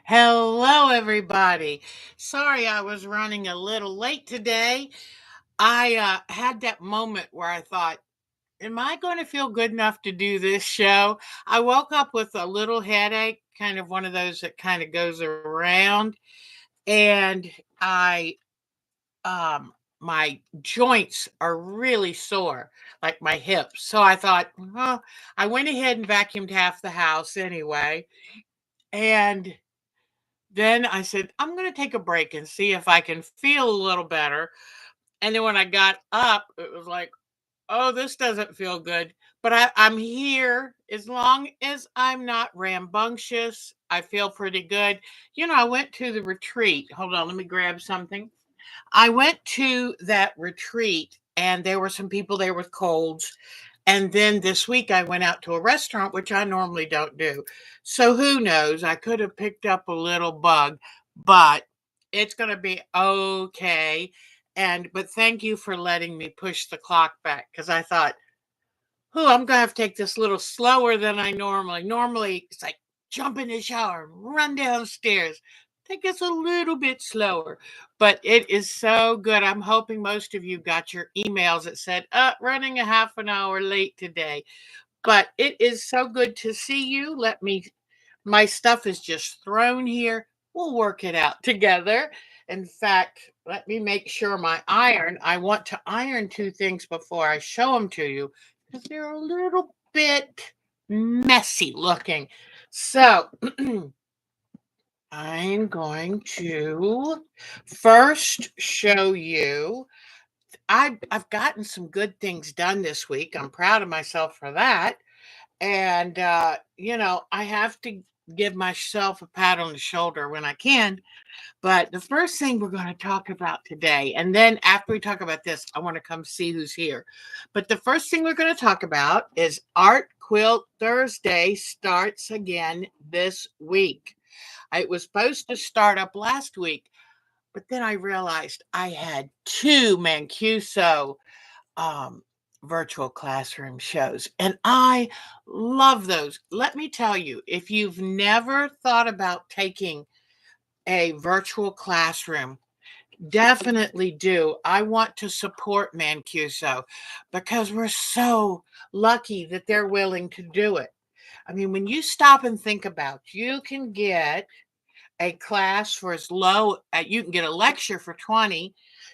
Hello, everybody. Sorry I was running a little late today. I had that moment where I thought, am I going to feel good enough to do this show? I woke up with a little headache, kind of one of those that kind of goes around, and I my joints are really sore, like my hips. So I thought, well, I went ahead and vacuumed half the house anyway, and then I said, I'm going to take a break and see if I can feel a little better. And then when I got up, it was like, oh, this doesn't feel good. But I'm here as long as I'm not rambunctious. I feel pretty good. I went to the retreat. Hold on, let me grab something. I went to that retreat and there were some people there with colds. And then this week I went out to a restaurant, which I normally don't do. So who knows? I could have picked up a little bug, but it's going to be okay. But thank you for letting me push the clock back because I thought, oh, I'm going to have to take this a little slower than I normally. Normally, it's like jump in the shower, run downstairs. Take this a little bit slower, but it is so good. I'm hoping most of you got your emails that said, running a half an hour late today. But it is so good to see you. My stuff is just thrown here. We'll work it out together. In fact, let me make sure I want to iron two things before I show them to you because they're a little bit messy looking. So I'm going to first show you. I've gotten some good things done this week. I'm proud of myself for that. And, I have to give myself a pat on the shoulder when I can. But the first thing we're going to talk about today, and then after we talk about this, I want to come see who's here. But the first thing we're going to talk about is Art Quilt Thursday starts again this week. It was supposed to start up last week, but then I realized I had two Mancuso um, virtual classroom shows. And I love those. Let me tell you, if you've never thought about taking a virtual classroom, definitely do. I want to support Mancuso because we're so lucky that they're willing to do it. I mean, when you stop and think about, you can get a class for as low you can get a lecture for 20.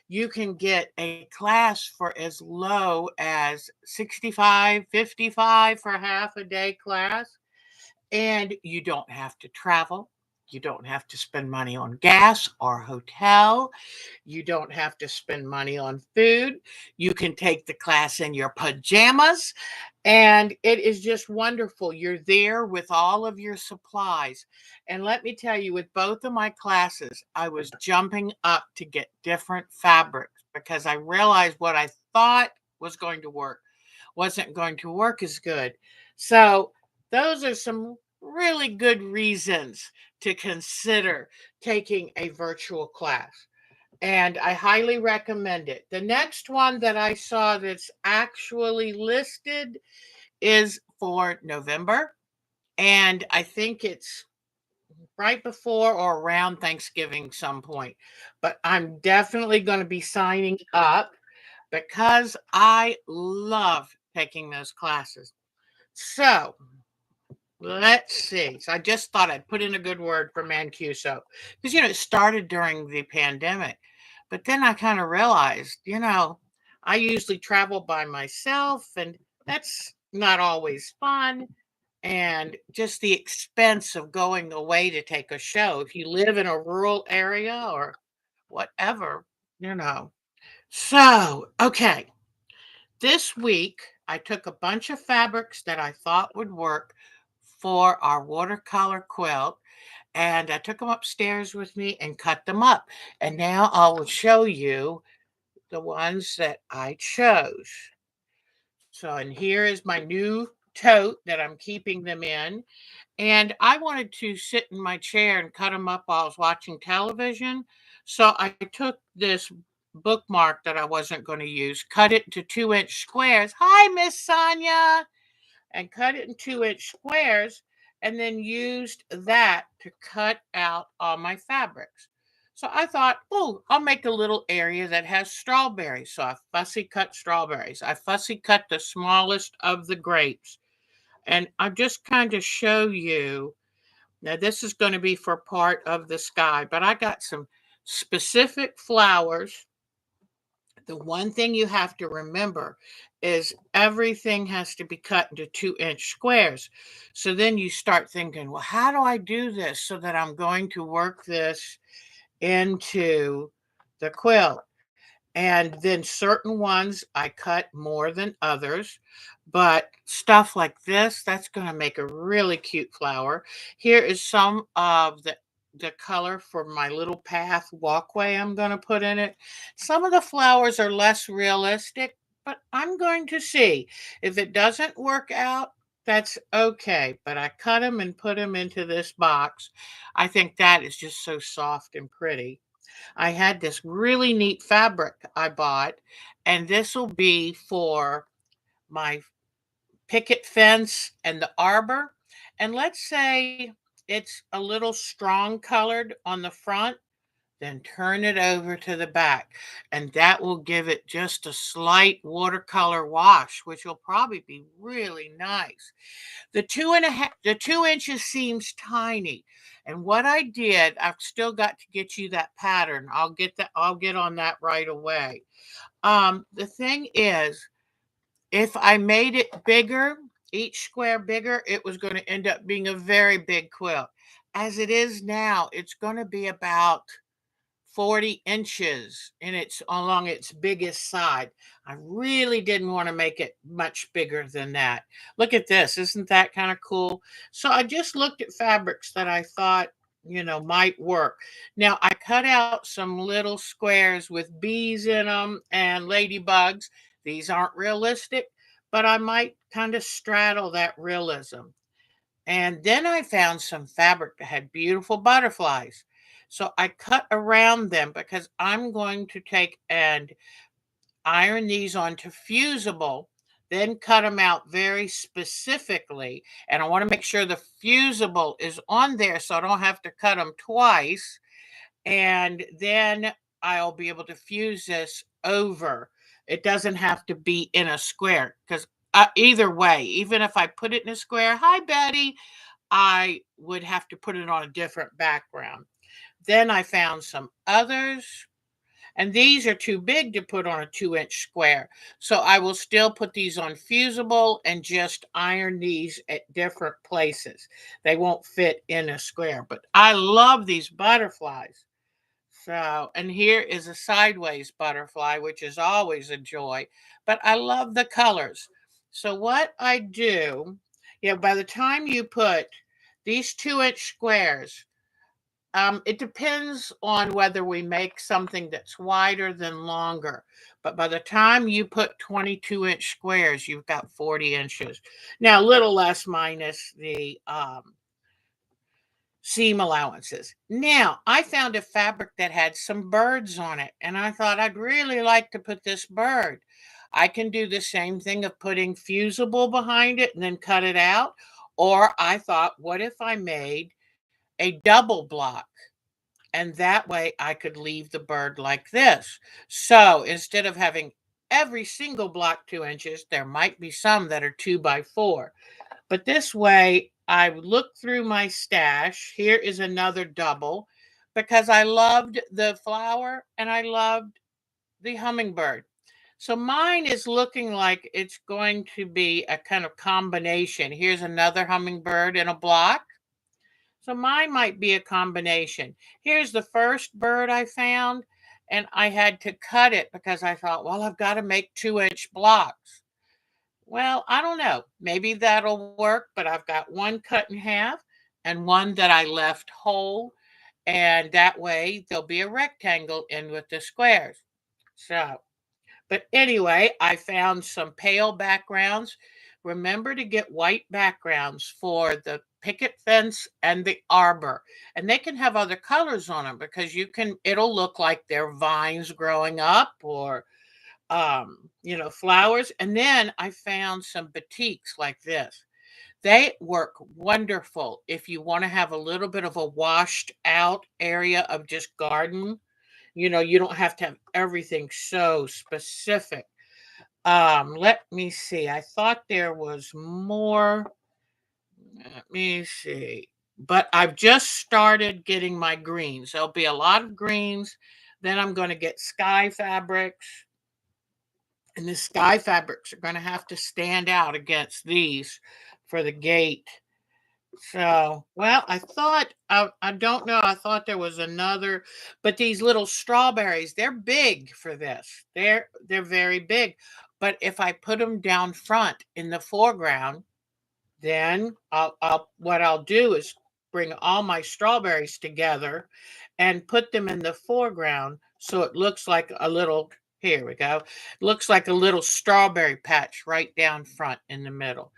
You can get a class for as low as 65, 55 for half a day class, and you don't have to travel. You don't have to spend money on gas or hotel. You don't have to spend money on food. You can take the class in your pajamas, and it is just wonderful. You're there with all of your supplies. And let me tell you, with both of my classes, I was jumping up to get different fabrics because I realized what I thought was going to work wasn't going to work as good. So, those are some really good reasons to consider taking a virtual class, and I highly recommend it. The next one that I saw that's actually listed is for November, and I think it's right before or around Thanksgiving some point. But I'm definitely going to be signing up because I love taking those classes. So, let's see. So I just thought I'd put in a good word for Mancuso because it started during the pandemic, but then I kind of realized, I usually travel by myself, and that's not always fun. And just the expense of going away to take a show if you live in a rural area or whatever, you know. So, okay, this week, I took a bunch of fabrics that I thought would work for our watercolor quilt, and I took them upstairs with me and cut them up. And now I will show you the ones that I chose. So, and here is my new tote that I'm keeping them in. And I wanted to sit in my chair and cut them up while I was watching television. So I took this bookmark that I wasn't going to use, cut it into 2-inch squares. Hi, Miss Sonia. And cut it in 2-inch squares. and then used that to cut out all my fabrics. So I thought, oh, I'll make a little area that has strawberries. So I fussy cut strawberries. I fussy cut the smallest of the grapes. And I just kind of show you. Now, this is going to be for part of the sky, but I got some specific flowers. The one thing you have to remember is everything has to be cut into 2-inch squares. So then you start thinking, well, how do I do this so that I'm going to work this into the quilt? And then certain ones I cut more than others, but stuff like this, that's going to make a really cute flower. Here is some of the color for my little path walkway I'm going to put in it. Some of the flowers are less realistic, but I'm going to see. If it doesn't work out, that's okay. But I cut them and put them into this box. I think that is just so soft and pretty. I had this really neat fabric I bought, and this will be for my picket fence and the arbor. And let's say it's a little strong colored on the front, then turn it over to the back, and that will give it just a slight watercolor wash, which will probably be really nice. The 2 inches seems tiny. And what I did, I've still got to get you that pattern. I'll get on that right away. The thing is, if I made it bigger, each square bigger, it was going to end up being a very big quilt. As it is now, it's going to be about 40 inches and it's along its biggest side. I really didn't want to make it much bigger than that. Look at this. Isn't that kind of cool? So I just looked at fabrics that I thought, might work. Now I cut out some little squares with bees in them and ladybugs. These aren't realistic, but I might kind of straddle that realism. And then I found some fabric that had beautiful butterflies. So I cut around them because I'm going to take and iron these onto fusible, then cut them out very specifically. And I want to make sure the fusible is on there so I don't have to cut them twice. And then I'll be able to fuse this over. It doesn't have to be in a square because either way, even if I put it in a square, hi, Betty, I would have to put it on a different background. Then I found some others, and these are too big to put on a 2-inch square. So I will still put these on fusible and just iron these at different places. They won't fit in a square, but I love these butterflies. So, and here is a sideways butterfly, which is always a joy, but I love the colors. So what I do, by the time you put these 2-inch squares, it depends on whether we make something that's wider than longer. But by the time you put 22-inch squares, you've got 40 inches. Now, a little less minus the seam allowances. Now, I found a fabric that had some birds on it, and I thought I'd really like to put this bird. I can do the same thing of putting fusible behind it and then cut it out. Or I thought, what if I made a double block? And that way I could leave the bird like this. So instead of having every single block 2 inches, there might be some that are 2 by 4. But this way, I looked through my stash. Here is another double because I loved the flower and I loved the hummingbird. So mine is looking like it's going to be a kind of combination. Here's another hummingbird in a block. So mine might be a combination. Here's the first bird I found, and I had to cut it because I thought, well, I've got to make 2-inch blocks. Well, I don't know. Maybe that'll work, but I've got one cut in half and one that I left whole. And that way there'll be a rectangle in with the squares. So, but anyway, I found some pale backgrounds. Remember to get white backgrounds for the picket fence and the arbor. And they can have other colors on them because it'll look like they're vines growing up or flowers. And then I found some batiks like this. They work wonderful if you want to have a little bit of a washed out area of just garden. You don't have to have everything so specific. Let me see. I thought there was more. Let me see. But I've just started getting my greens. There'll be a lot of greens. Then I'm going to get sky fabrics. And the sky fabrics are going to have to stand out against these for the gate. So, well, I don't know. I thought there was another, but these little strawberries, they're big for this. They're very big. But if I put them down front in the foreground, then I'll what I'll do is bring all my strawberries together and put them in the foreground so it looks like a little, here we go. Looks like a little strawberry patch right down front in the middle.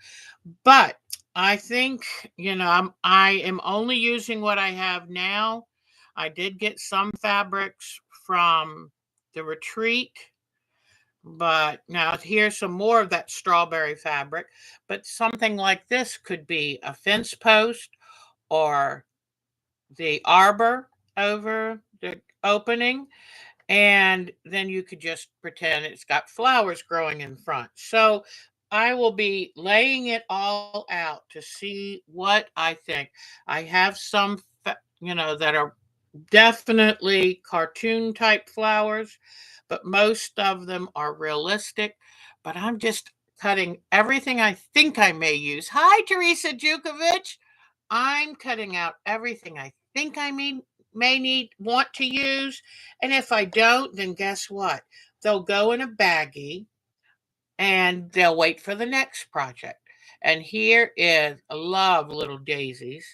But I think, I am only using what I have now. I did get some fabrics from the retreat, but now here's some more of that strawberry fabric. But something like this could be a fence post or the arbor over the opening. And then you could just pretend it's got flowers growing in front. So I will be laying it all out to see what I think. I have some, that are definitely cartoon type flowers, but most of them are realistic. But I'm just cutting everything I think I may use. Hi, Teresa Jukovic. I'm cutting out everything I think I want to use. And if I don't, then guess what? They'll go in a baggie and they'll wait for the next project. And here is I love little daisies.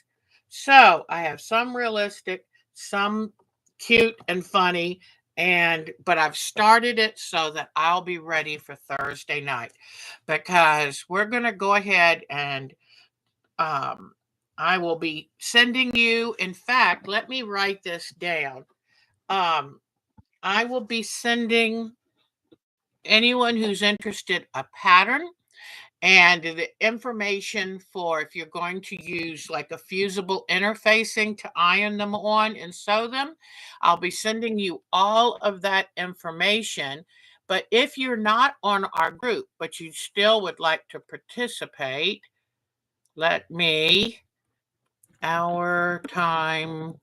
So I have some realistic, some cute and funny, but I've started it so that I'll be ready for Thursday night because we're gonna go ahead and um, I will be sending you. In fact, let me write this down. Um, I will be sending anyone who's interested a pattern and the information for if you're going to use like a fusible interfacing to iron them on and sew them. I'll be sending you all of that information. But if you're not on our group, but you still would like to participate, let me our time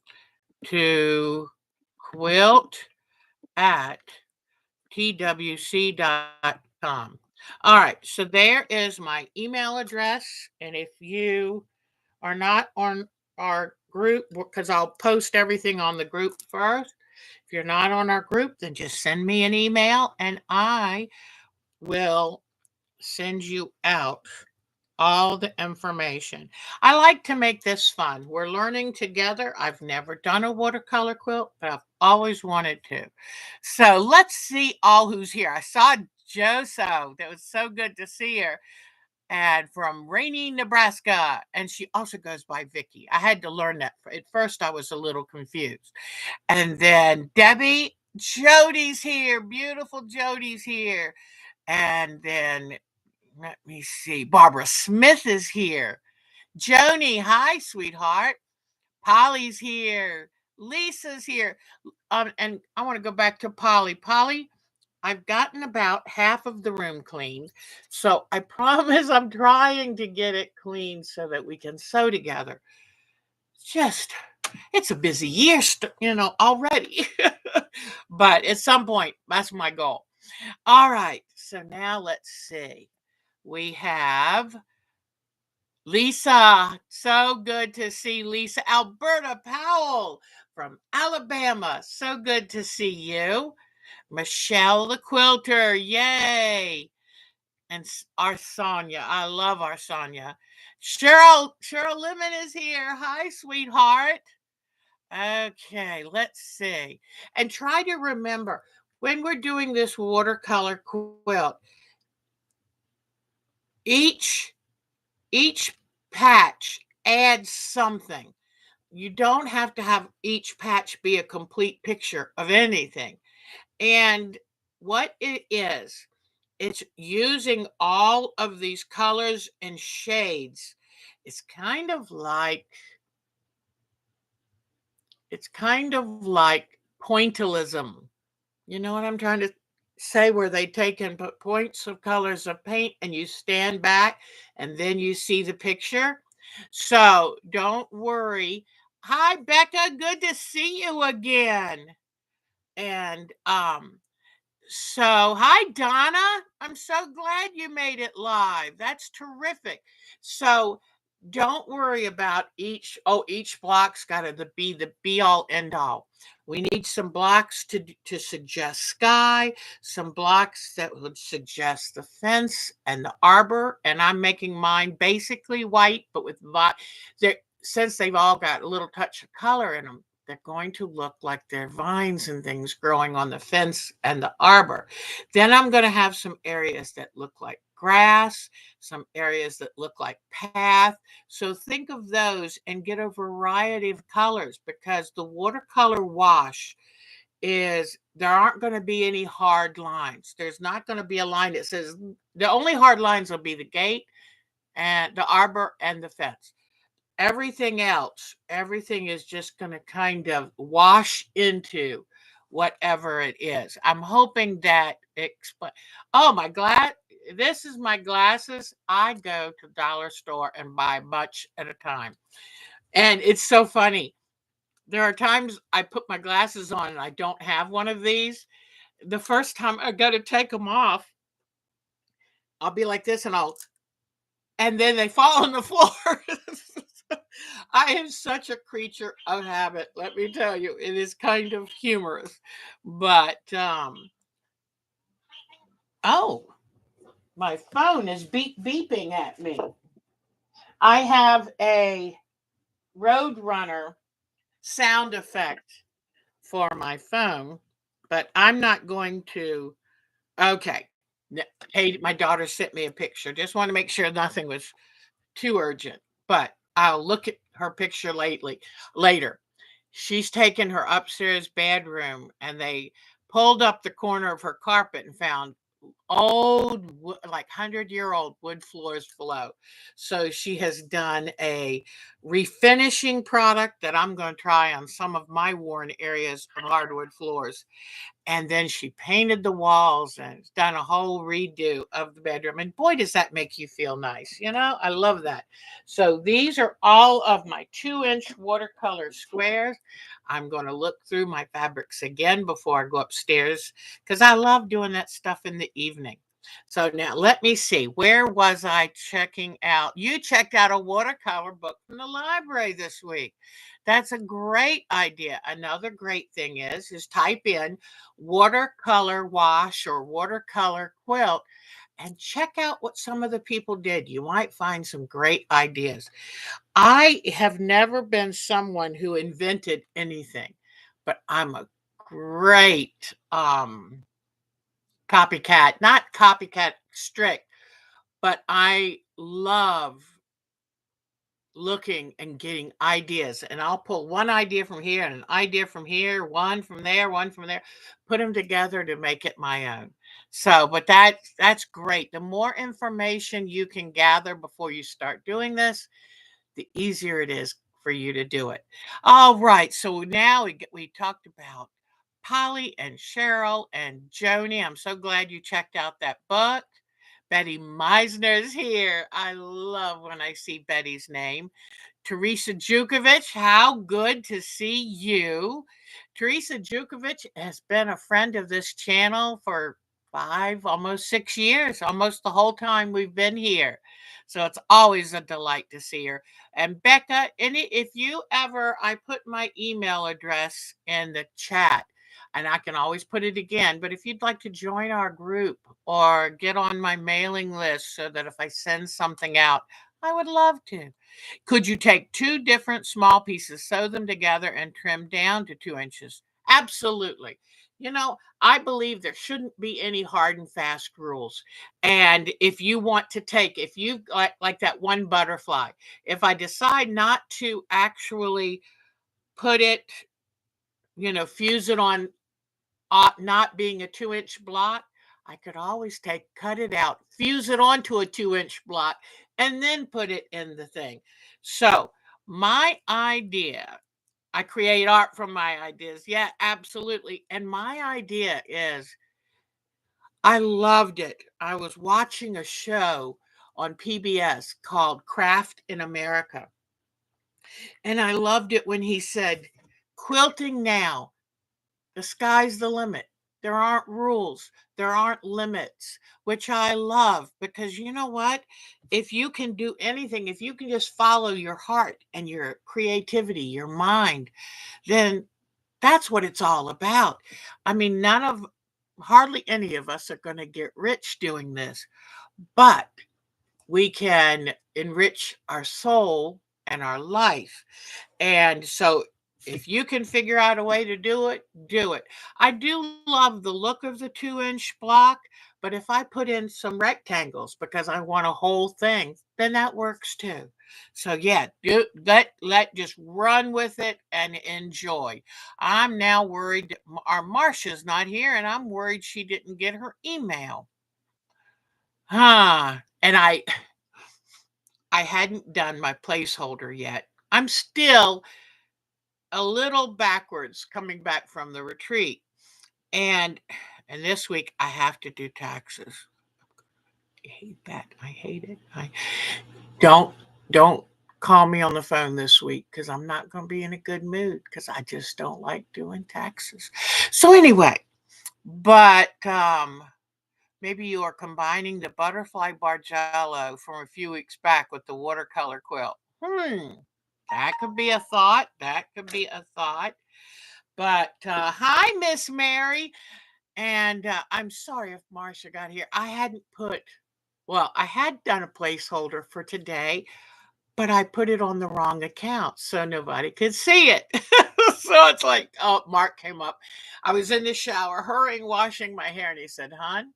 to quilt at twc.com. All right, so there is my email address. And if you are not on our group, because I'll post everything on the group first. If you're not on our group, then just send me an email and I will send you out all the information. I like to make this fun. We're learning together. I've never done a watercolor quilt, but I've always wanted to. So let's see all who's here. I saw Joso. That was so good to see her. And from Rainy, Nebraska. And she also goes by Vicky. I had to learn that. At first, I was a little confused. And then Debbie, Jody's here. Beautiful Jody's here. And then let me see. Barbara Smith is here. Joni, hi, sweetheart. Polly's here. Lisa's here. And I want to go back to Polly. Polly, I've gotten about half of the room cleaned. So I promise I'm trying to get it clean so that we can sew together. Just, it's a busy year, already. But at some point, that's my goal. All right. So now let's see. We have Lisa. So good to see Lisa. Alberta Powell from Alabama. So good to see you. Michelle the quilter. Yay. And our Sonia. I our Sonia. Cheryl Lemon is here. Hi, sweetheart. Okay, let's see. And try to remember when we're doing this watercolor quilt, each patch adds something. You don't have to have each patch be a complete picture of anything. And what it is, it's using all of these colors and shades It's kind of like pointillism. You know what I'm trying to say? Where they take and put points of colors of paint and you stand back and then you see the picture. So don't worry. Hi, Becca. Good to see you again. And so, hi, Donna. I'm so glad you made it live. That's terrific. So, don't worry about each block's got to be the be all end all. We need some blocks to suggest sky, some blocks that would suggest the fence and the arbor. And I'm making mine basically white, but with since they've all got a little touch of color in them, they're going to look like they're vines and things growing on the fence and the arbor. Then I'm going to have some areas that look like grass, some areas that look like path. So think of those and get a variety of colors, because the watercolor wash is, there aren't going to be any hard lines. There's not going to be a line that says, the only hard lines will be the gate and the arbor and the fence. Everything is just going to kind of wash into whatever it is. I'm hoping that oh, this is my glasses. I go to dollar store and buy much at a time. And it's so funny. There are times I put my glasses on and I don't have one of these. The first time I go to take them off, I'll be like this and then they fall on the floor. I am such a creature of habit, let me tell you. It is kind of humorous. But oh, my phone is beeping at me. I have a Roadrunner sound effect for my phone, but I'm not going to. Okay. Hey, my daughter sent me a picture. Just want to make sure nothing was too urgent, but I'll look at her picture later. She's taken her upstairs bedroom and they pulled up the corner of her carpet and found old, like 100-year-old wood floors below. So she has done a refinishing product that I'm going to try on some of my worn areas of hardwood floors. And then she painted the walls and done a whole redo of the bedroom. And boy, does that make you feel nice. I love that. So these are all of my 2-inch watercolor squares. I'm going to look through my fabrics again before I go upstairs, because I love doing that stuff in the evening. So now let me see. Where was I checking out? You checked out a watercolor book from the library this week. That's a great idea. Another great thing is type in watercolor wash or watercolor quilt and check out what some of the people did. You might find some great ideas. I have never been someone who invented anything, but I'm a great copycat, not copycat strict, but I love looking and getting ideas, and I'll pull one idea from here and an idea from here, one from there, put them together to make it my own. So, but that's great. The more information you can gather before you start doing this, the easier it is for you to do it. All right, so now we talked about Polly and Cheryl and Joni. I'm so glad you checked out that book. Betty Meisner's here. I love when I see Betty's name. Teresa Jukovic, how good to see you. Teresa Jukovic has been a friend of this channel for 5, almost 6 years, almost the whole time we've been here. So it's always a delight to see her. And Becca, if you ever, I put my email address in the chat and I can always put it again. But if you'd like to join our group or get on my mailing list so that if I send something out, I would love to. Could you take 2 different small pieces, sew them together, and trim down to 2 inches? Absolutely. I believe there shouldn't be any hard and fast rules. And if you want to if you like that one butterfly, if I decide not to actually put it, fuse it on not being a 2-inch block, I could always cut it out, fuse it onto a 2-inch block, and then put it in the thing. So my idea, I create art from my ideas. Yeah, absolutely. And my idea is I loved it. I was watching a show on PBS called Craft in America. And I loved it when he said, quilting now, the sky's the limit. There aren't rules, there aren't limits, which I love because you know what? If you can do anything, if you can just follow your heart and your creativity, your mind, then that's what it's all about. I mean, hardly any of us are going to get rich doing this, but we can enrich our soul and our life. And so if you can figure out a way to do it, do it. I do love the look of the 2-inch block, but if I put in some rectangles because I want a whole thing, then that works too. So yeah, let just run with it and enjoy. I'm now worried our Marcia's not here and I'm worried she didn't get her email. And I hadn't done my placeholder yet. I'm still a little backwards coming back from the retreat. And this week I have to do taxes. I hate that. I hate it. I don't don't call me on the phone this week because I'm not going to be in a good mood because I just don't like doing taxes. So anyway, but maybe you are combining the butterfly bargello from a few weeks back with the watercolor quilt. That could be a thought. That could be a thought. But hi, Miss Mary. And I'm sorry if Marcia got here. I had done a placeholder for today, but I put it on the wrong account so nobody could see it. So it's like, oh, Mark came up. I was in the shower, hurrying, washing my hair, and he said, Hon,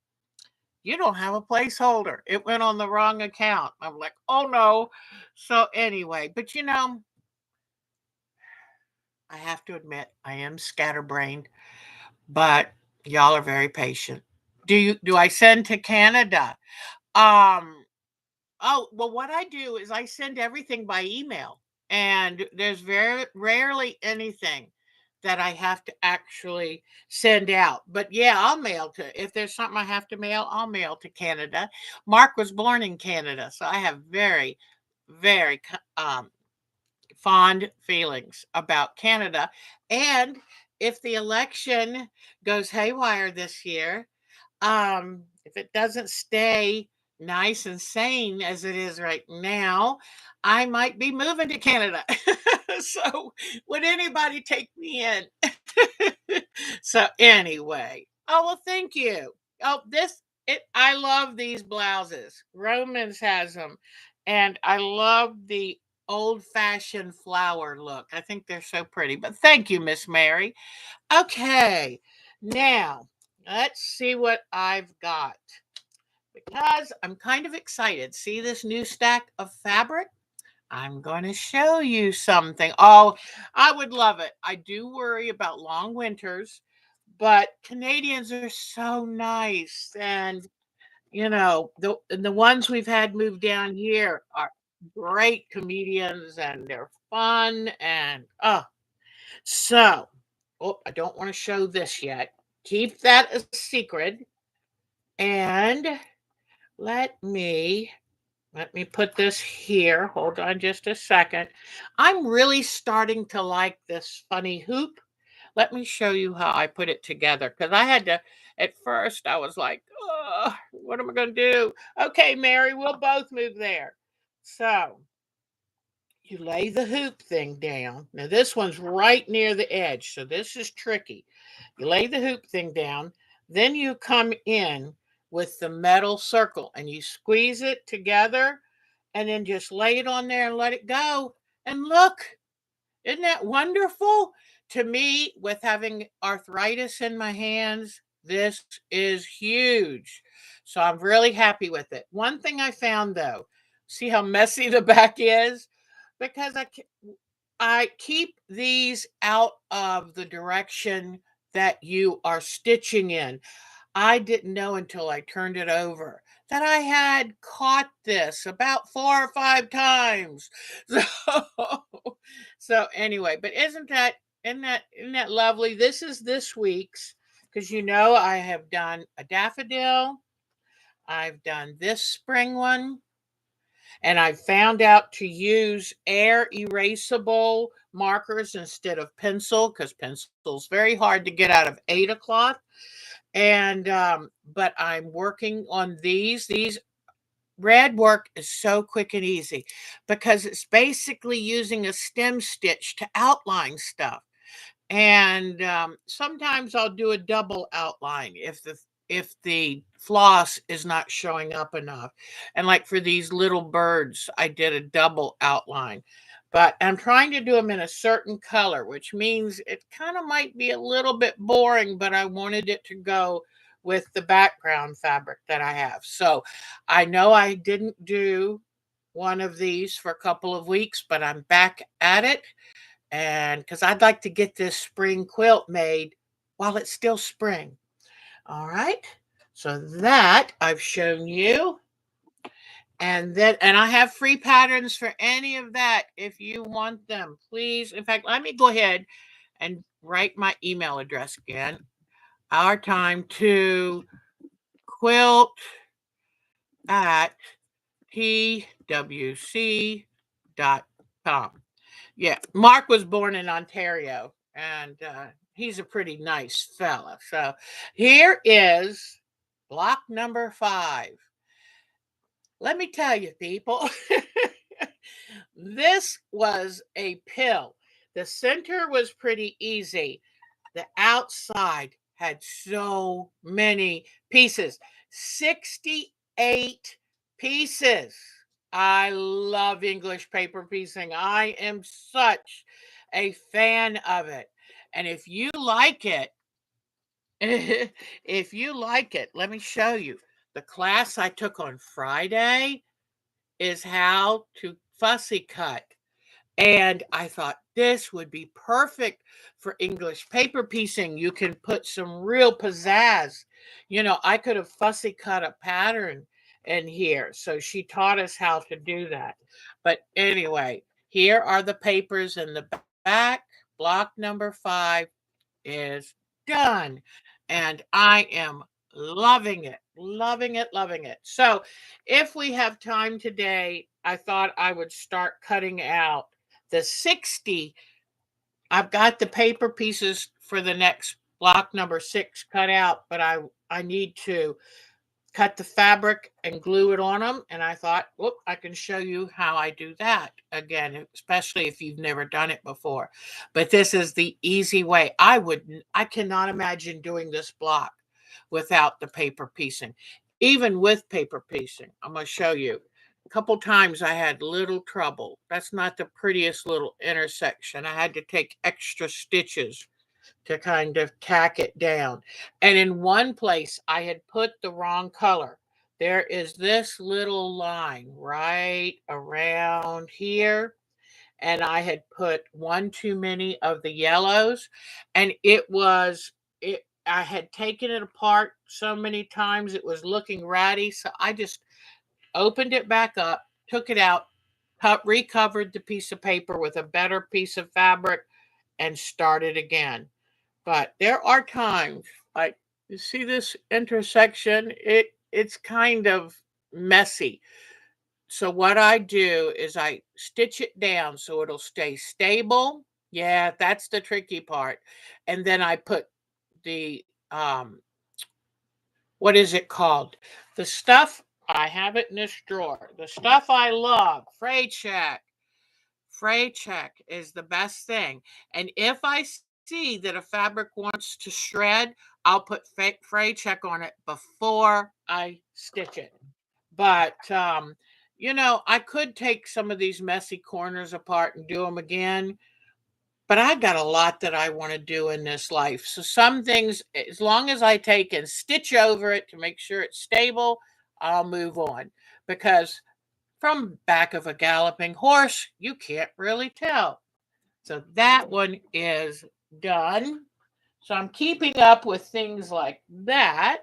you don't have a placeholder. It went on the wrong account. I'm like, oh no. So anyway, but I have to admit, I am scatterbrained, but y'all are very patient. Do I send to Canada? Um, oh, well, what I do is I send everything by email, and there's very rarely anything that I have to actually send out. But yeah, I'll mail to if there's something I have to mail, I'll mail to Canada. Mark was born in Canada, so I have very, very fond feelings about Canada. And if the election goes haywire this year, if it doesn't stay nice and sane as it is right now, I might be moving to Canada. So would anybody take me in? So anyway, oh well, thank you. Oh, I love these blouses. Romans has them, and I love the old-fashioned flower look. I think they're so pretty. But thank you, Miss Mary. Okay, now let's see what I've got because I'm kind of excited. See this new stack of fabric? I'm going to show you something. Oh, I would love it. I do worry about long winters, but Canadians are so nice. And, the ones we've had move down here are great comedians and they're fun. And, so, oh, I don't want to show this yet. Keep that a secret. And let me let me put this here. Hold on just a second. I'm really starting to like this funny hoop. Let me show you how I put it together because I had to, at first, I was like, oh, what am I going to do? Okay, Mary, we'll both move there. So you lay the hoop thing down. Now, this one's right near the edge, so this is tricky. You lay the hoop thing down, then you come in with the metal circle and you squeeze it together and then just lay it on there and let it go. And look, isn't that wonderful? To me, with having arthritis in my hands, this is huge. So I'm really happy with it. One thing I found though, see how messy the back is? Because I keep these out of the direction that you are stitching in. I didn't know until I turned it over that I had caught this about 4 or 5 times. So so anyway, but isn't that lovely? This is this week's, because I have done a daffodil, I've done this spring one, and I found out to use air erasable markers instead of pencil, because pencil's very hard to get out of Ada cloth. And but I'm working on these red work is so quick and easy because it's basically using a stem stitch to outline stuff. And sometimes I'll do a double outline if the floss is not showing up enough. And like for these little birds, I did a double outline. But I'm trying to do them in a certain color, which means it kind of might be a little bit boring, but I wanted it to go with the background fabric that I have. So I know I didn't do one of these for a couple of weeks, but I'm back at it, and because I'd like to get this spring quilt made while it's still spring. All right. So that I've shown you. And I have free patterns for any of that if you want them. Please. In fact, let me go ahead and write my email address again. Our time to quilt at twc.com. Yeah, Mark was born in Ontario, and he's a pretty nice fella. So here is block number 5. Let me tell you, people, this was a pill. The center was pretty easy. The outside had so many pieces, 68 pieces. I love English paper piecing. I am such a fan of it. And if you like it, if you like it, let me show you. The class I took on Friday is how to fussy cut. And I thought this would be perfect for English paper piecing. You can put some real pizzazz. I could have fussy cut a pattern in here. So she taught us how to do that. But anyway, here are the papers in the back. Block number 5 is done. And I am loving it, loving it, loving it. So if we have time today, I thought I would start cutting out the 60. I've got the paper pieces for the next block number 6 cut out, but I need to cut the fabric and glue it on them. And I thought, whoop, I can show you how I do that again, especially if you've never done it before. But this is the easy way. I cannot imagine doing this block without the paper piecing. Even with paper piecing, I'm going to show you. A couple times I had little trouble. That's not the prettiest little intersection. I had to take extra stitches to kind of tack it down. And in one place, I had put the wrong color. There is this little line right around here, and I had put one too many of the yellows, and I had taken it apart so many times it was looking ratty, so I just opened it back up, took it out, recovered the piece of paper with a better piece of fabric, and started again. But there are times, like, you see this intersection, it's kind of messy. So what I do is I stitch it down so it'll stay stable. Yeah, that's the tricky part. And then I put the what is it called? The stuff, I have it in this drawer. The stuff I love, fray check. Fray check is the best thing. And if I see that a fabric wants to shred, I'll put fray check on it before I stitch it. But I could take some of these messy corners apart and do them again, but I got a lot that I want to do in this life. So some things, as long as I take and stitch over it to make sure it's stable, I'll move on. Because from back of a galloping horse, you can't really tell. So that one is done. So I'm keeping up with things like that.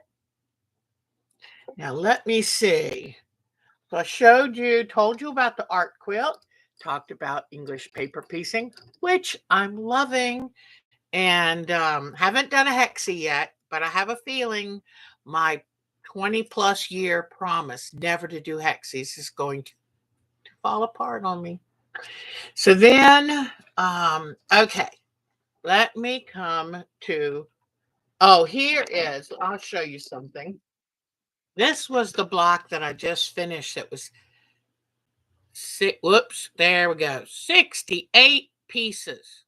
Now let me see. So I showed you, told you about the art quilt, talked about English paper piecing, which I'm loving, and haven't done a hexie yet, but I have a feeling my 20 plus year promise never to do hexies is going to fall apart on me. So then, okay, let me come to, oh, here is, I'll show you something. This was the block that I just finished. It was whoops, there we go. 68 pieces.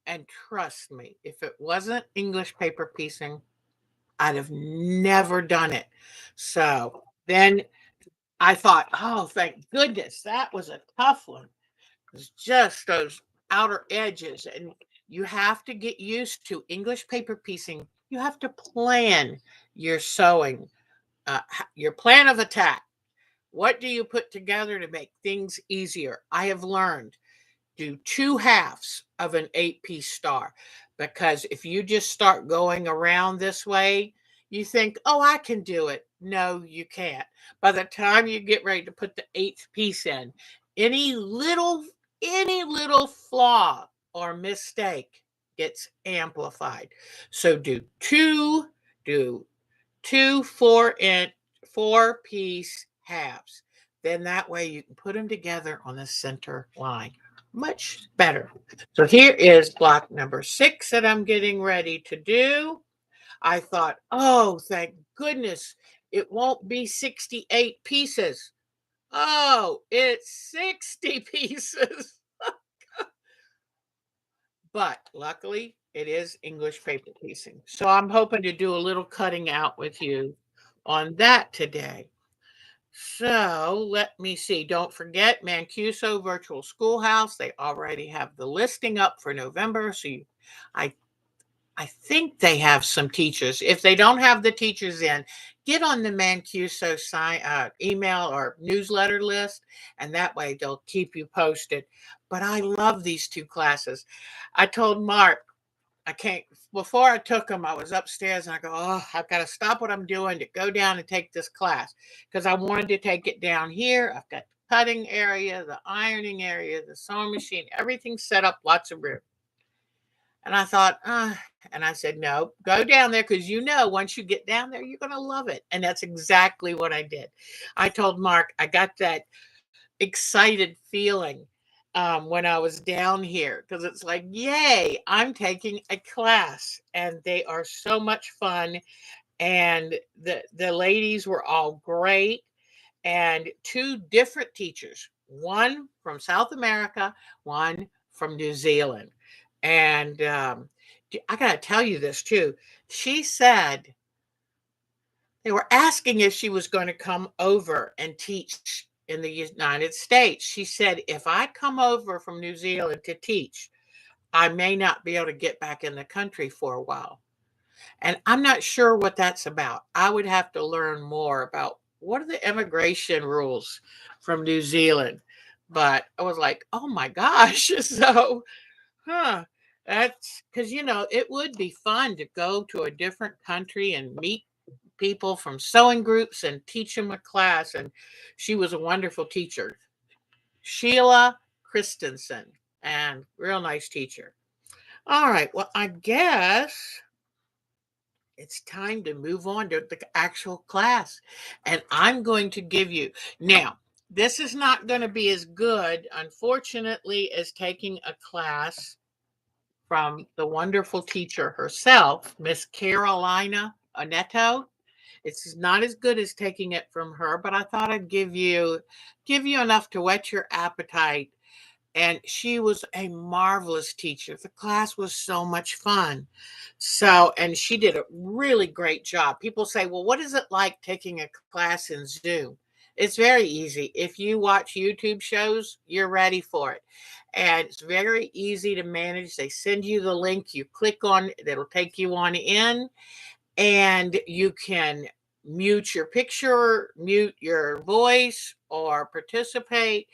And trust me, if it wasn't English paper piecing, I'd have never done it. So then I thought, oh, thank goodness, that was a tough one. It's just those outer edges. And you have to get used to English paper piecing. You have to plan your sewing, your plan of attack. What do you put together to make things easier? I have learned do two halves of an 8-piece star, because if you just start going around this way, you think, oh, I can do it. No, you can't. By the time you get ready to put the eighth piece in, any little any little flaw or mistake gets amplified. So do two 4-piece halves. Then that way you can put them together on the center line. Much better. So here is block number 6 that I'm getting ready to do. I thought, oh, thank goodness it won't be 68 pieces. Oh, it's 60 pieces. But luckily, it is English paper piecing. So I'm hoping to do a little cutting out with you on that today. So let me see. Don't forget Mancuso Virtual Schoolhouse. They already have the listing up for November. So I I think they have some teachers. If they don't have the teachers in, get on the Mancuso email or newsletter list, and that way they'll keep you posted. But I love these two classes. I told Mark, I can't, before I took them, I was upstairs and I go, oh, I've got to stop what I'm doing to go down and take this class because I wanted to take it down here. I've got the cutting area, the ironing area, the sewing machine, everything set up, lots of room. And I thought, and I said, no, go down there because once you get down there, you're going to love it. And that's exactly what I did. I told Mark, I got that excited feeling when I was down here because it's like, yay, I'm taking a class and they are so much fun. And the ladies were all great, and two different teachers, one from South America, one from New Zealand. And I got to tell you this too. She said they were asking if she was going to come over and teach in the United States. She said, if I come over from New Zealand to teach, I may not be able to get back in the country for a while. And I'm not sure what that's about. I would have to learn more about what are the immigration rules from New Zealand. But I was like, oh my gosh. So, huh. That's because, it would be fun to go to a different country and meet people from sewing groups and teach them a class. And she was a wonderful teacher, Sheila Christensen, and real nice teacher. All right. Well, I guess it's time to move on to the actual class. And I'm going to give you now, this is not going to be as good, unfortunately, as taking a class from the wonderful teacher herself, Miss Carolina Oneto. It's not as good as taking it from her, but I thought I'd give you enough to whet your appetite. And she was a marvelous teacher. The class was so much fun. So, and she did a really great job. People say, well, what is it like taking a class in Zoom? It's very easy. If you watch YouTube shows, you're ready for it. And it's very easy to manage. They send you the link, you click on it, it'll take you on in, and you can mute your picture, mute your voice, or participate.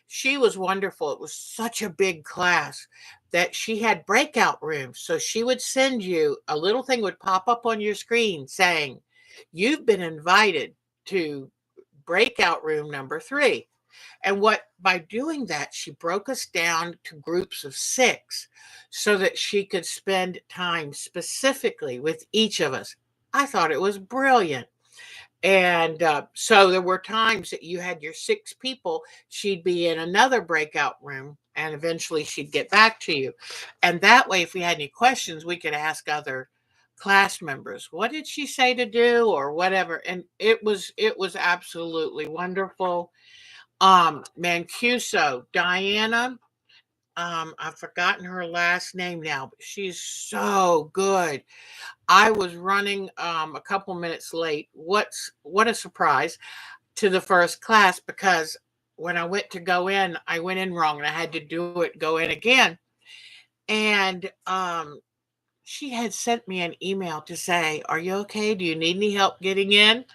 She was wonderful. It was such a big class that she had breakout rooms. So she would send you a little thing would pop up on your screen saying, you've been invited to breakout room number 3. And by doing that, she broke us down to groups of 6 so that she could spend time specifically with each of us. I thought it was brilliant. And so there were times that you had your 6 people, she'd be in another breakout room, and eventually she'd get back to you. And that way, if we had any questions, we could ask other class members, what did she say to do or whatever. And it was absolutely wonderful. Mancuso, Diana, I've forgotten her last name now, but she's so good. I was running a couple minutes late. What a surprise to the first class, because when I went to go in, I went in wrong and I had to go in again. And she had sent me an email to say, "Are you okay? Do you need any help getting in?"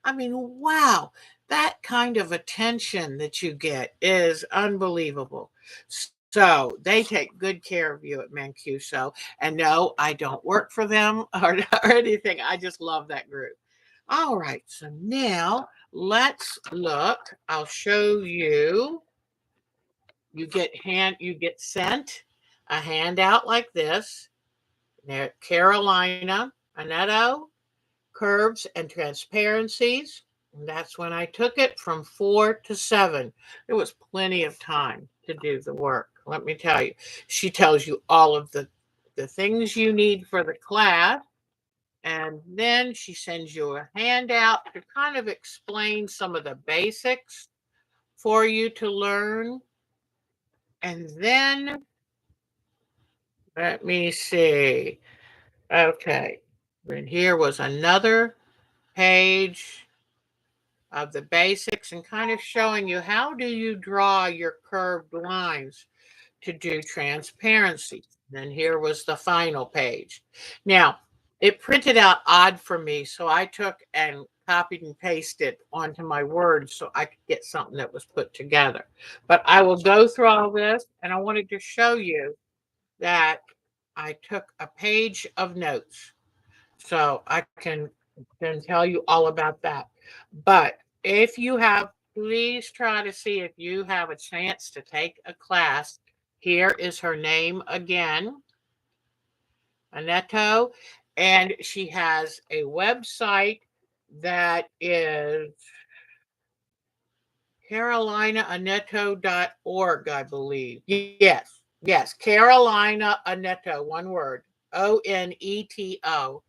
I mean, wow, that kind of attention that you get is unbelievable. So they take good care of you at Mancuso. And no, I don't work for them or anything. I just love that group. All right, so now let's look. I'll show you. You get sent a handout like this. There, Carolina Oneto, Curves and Transparencies. And that's when I took it from 4 to 7. There was plenty of time to do the work. Let me tell you, she tells you all of the things you need for the class. And then she sends you a handout to kind of explain some of the basics for you to learn. And then let me see. Okay. And here was another page of the basics and kind of showing you how do you draw your curved lines to do transparency. Then here was the final page. Now, it printed out odd for me, so I took and copied and pasted onto my Word so I could get something that was put together. But I will go through all this, and I wanted to show you that I took a page of notes. So I can tell you all about that. But if you have, please try to see if you have a chance to take a class. Here is her name again, Oneto, and she has a website that is carolinaoneto.org, I believe. Yes, Carolina Oneto, one word, ONETO.org.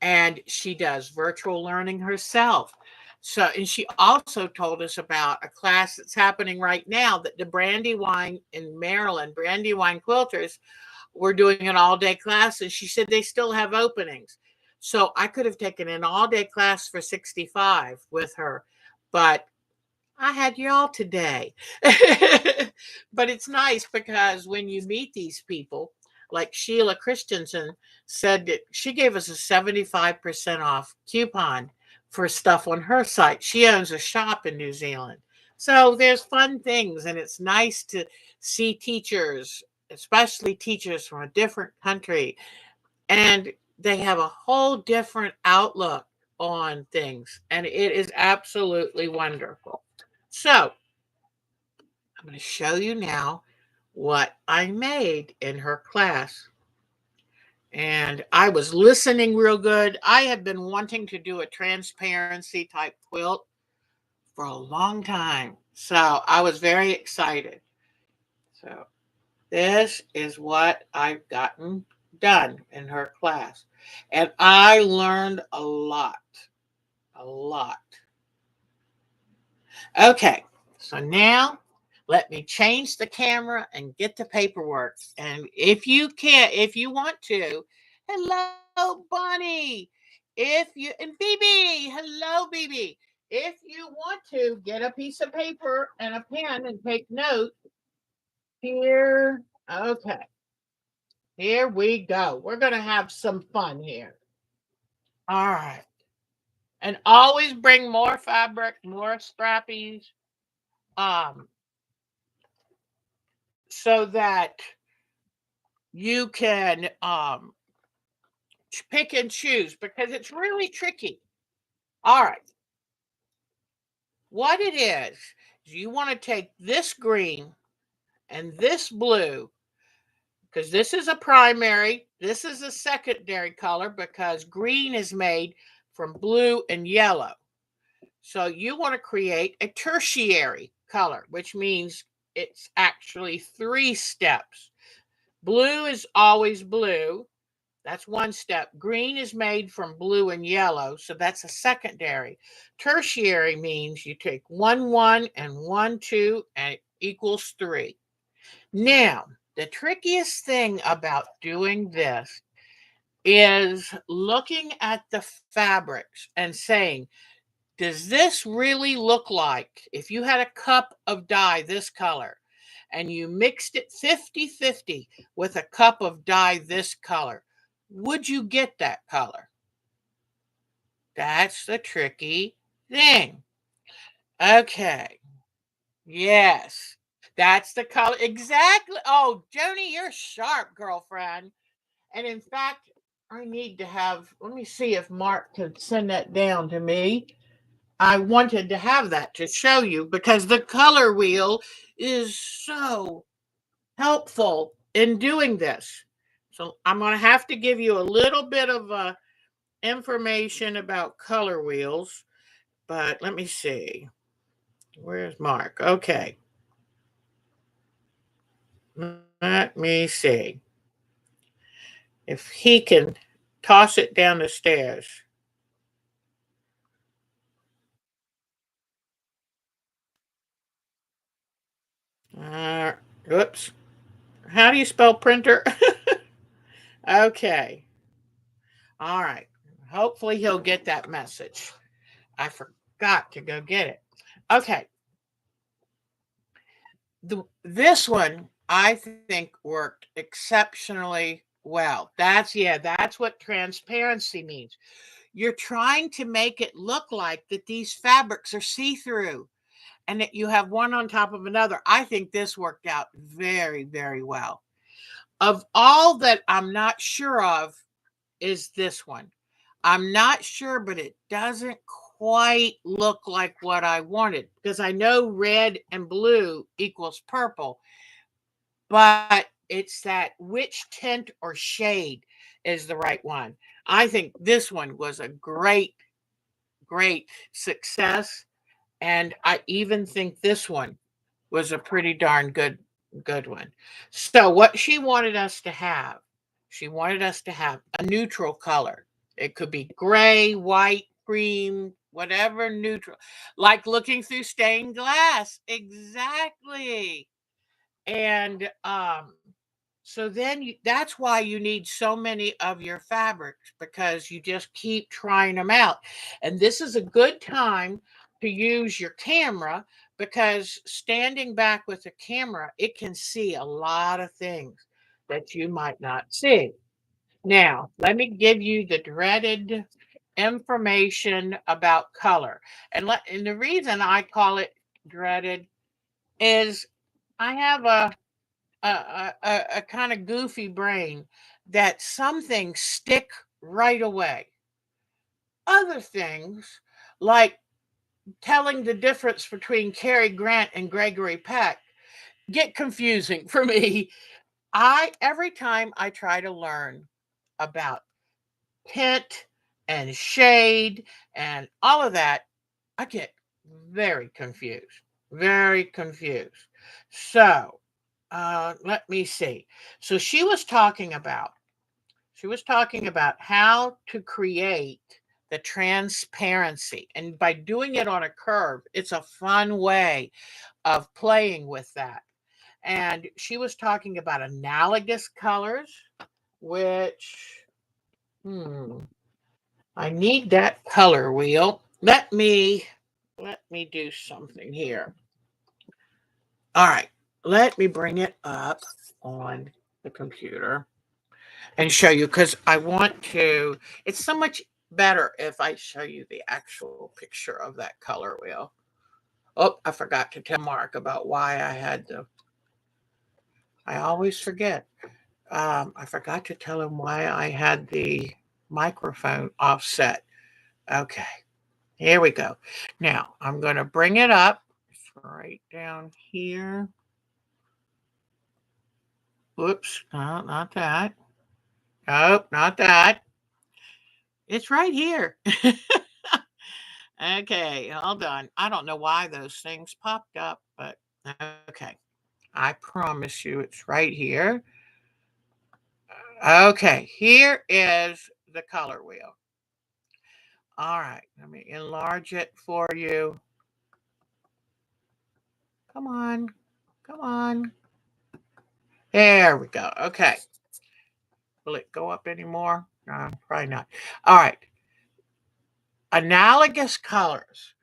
And she does virtual learning herself. So, and she also told us about a class that's happening right now that the Brandywine in Maryland, Brandywine quilters, were doing an all-day class, and she said they still have openings. So I could have taken an all-day class for 65 with her, but I had y'all today. But it's nice because when you meet these people, like Sheila Christensen said that she gave us a 75% off coupon for stuff on her site. She owns a shop in New Zealand. So there's fun things, and it's nice to see teachers, especially teachers from a different country, and they have a whole different outlook on things, and it is absolutely wonderful. So I'm going to show you now what I made in her class. And I was listening real good. I had been wanting to do a transparency type quilt for a long time. So I was very excited. So this is what I've gotten done in her class. And I learned a lot, a lot. Okay, so now let me change the camera and get the paperwork. And if you want to, hello, Bonnie. If you, and BB, hello, BB. If you want to get a piece of paper and a pen and take notes, here, okay, here we go. We're going to have some fun here. All right. And always bring more fabric, more scrappies. Um, so that you can pick and choose, because it's really tricky. All right. What it is you want to take this green and this blue, because this is a primary, this is a secondary color because green is made from blue and yellow. So you want to create a tertiary color, which means it's actually 3 steps. Blue is always blue. That's one step. Green is made from blue and yellow, so that's a secondary. Tertiary means you take 1, 1, and 1, 2, and it equals 3. Now, the trickiest thing about doing this is looking at the fabrics and saying, does this really look like if you had a cup of dye this color and you mixed it 50-50 with a cup of dye this color, would you get that color? That's the tricky thing. Okay. Yes. That's the color. Exactly. Oh, Joni, you're sharp, girlfriend. And in fact, I need to have, let me see if Mark could send that down to me. I wanted to have that to show you because the color wheel is so helpful in doing this. So I'm going to have to give you a little bit of information about color wheels, but let me see. Where's Mark? Okay. Let me see if he can toss it down the stairs. Uh, Oops. How do you spell printer? Okay. All right. Hopefully he'll get that message. I forgot to go get it. Okay. This one I think worked exceptionally well. That's what transparency means. You're trying to make it look like that these fabrics are see-through and that you have one on top of another. I think this worked out very, very well. Of all that I'm not sure of is this one. I'm not sure, but it doesn't quite look like what I wanted because I know red and blue equals purple, but it's that which tint or shade is the right one. I think this one was a great, great success. And I even think this one was a pretty darn good one. So what she wanted us to have a neutral color. It could be gray, white, cream, whatever neutral. Like looking through stained glass. Exactly. And so then that's why you need so many of your fabrics because you just keep trying them out. And this is a good time to use your camera because standing back with the camera, it can see a lot of things that you might not see. Now, let me give you the dreaded information about color. And the reason I call it dreaded is I have a kind of goofy brain that some things stick right away. Other things, like telling the difference between Cary Grant and Gregory Peck, get confusing for me. I every time I try to learn about tint and shade and all of that, I get very confused. Very confused. So, let me see. So she was talking about how to create the transparency, and by doing it on a curve, it's a fun way of playing with that. And she was talking about analogous colors, which hmm, I need that color wheel. Let me do something here. All right. Let me bring it up on the computer and show you because I want to. It's so much better if I show you the actual picture of that color wheel. Oh, I forgot to tell Mark about why I had the. I always forget. I forgot to tell him why I had the microphone offset. Okay. Here we go. Now I'm going to bring it up. It's right down here. Whoops, no, not that. Nope, not that. It's right here. Okay, hold on. I don't know why those things popped up, but okay. I promise you it's right here. Okay, here is the color wheel. All right, let me enlarge it for you. Come on, come on. There we go. Okay. Will it go up anymore? No, probably not. All right. Analogous colors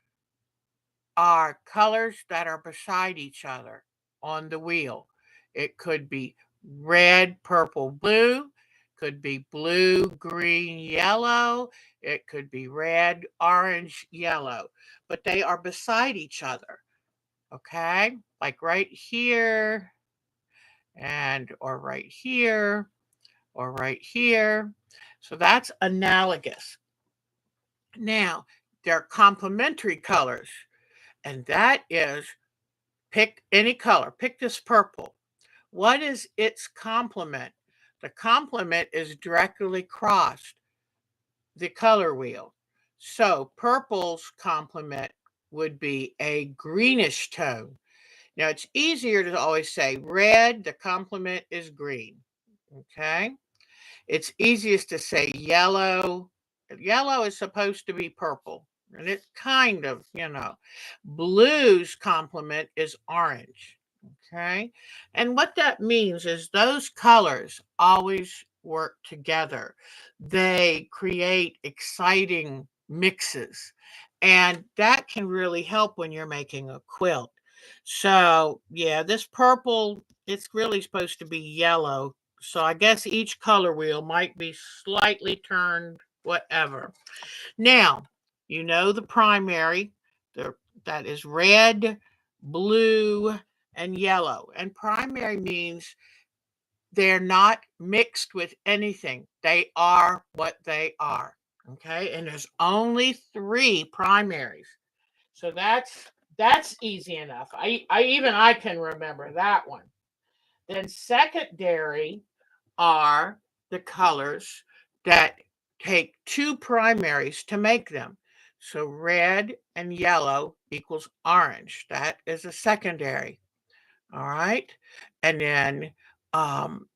are colors that are beside each other on the wheel. It could be red, purple, blue, could be blue, green, yellow, it could be red, orange, yellow, but they are beside each other. Okay? Like right here and or right here or right here. So that's analogous. Now, they're complementary colors, and that is pick any color. Pick this purple. What is its complement? The complement is directly crossed the color wheel. So purple's complement would be a greenish tone. Now it's easier to always say red, the complement is green. Okay. It's easiest to say yellow. Yellow is supposed to be purple, and it's kind of, Blue's complement is orange. Okay. And what that means is those colors always work together. They create exciting mixes, and that can really help when you're making a quilt. So, yeah, this purple, it's really supposed to be yellow, so I guess each color wheel might be slightly turned whatever. Now, you know the primary, the, that is red, blue, and yellow. And primary means they're not mixed with anything. They are what they are. Okay? And there's only 3 primaries. So that's easy enough. I can remember that one. Then secondary are the colors that take 2 primaries to make them. So red and yellow equals orange. That is a secondary. All right. And then um,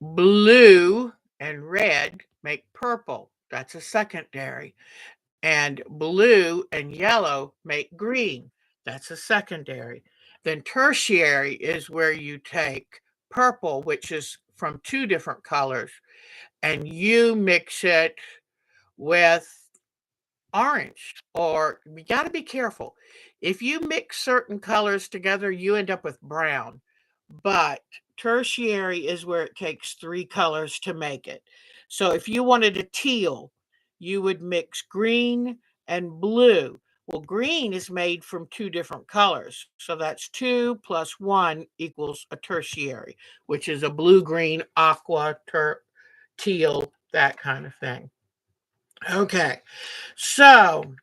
blue and red make purple. That's a secondary. And blue and yellow make green. That's a secondary. Then tertiary is where you take purple, which is from 2 different colors, and you mix it with orange. Or you got to be careful. If you mix certain colors together, you end up with brown. But tertiary is where it takes 3 colors to make it. So if you wanted a teal, you would mix green and blue. Well, green is made from 2 different colors. So that's 2 plus 1 equals a tertiary, which is a blue, green, aqua, teal, that kind of thing. Okay. So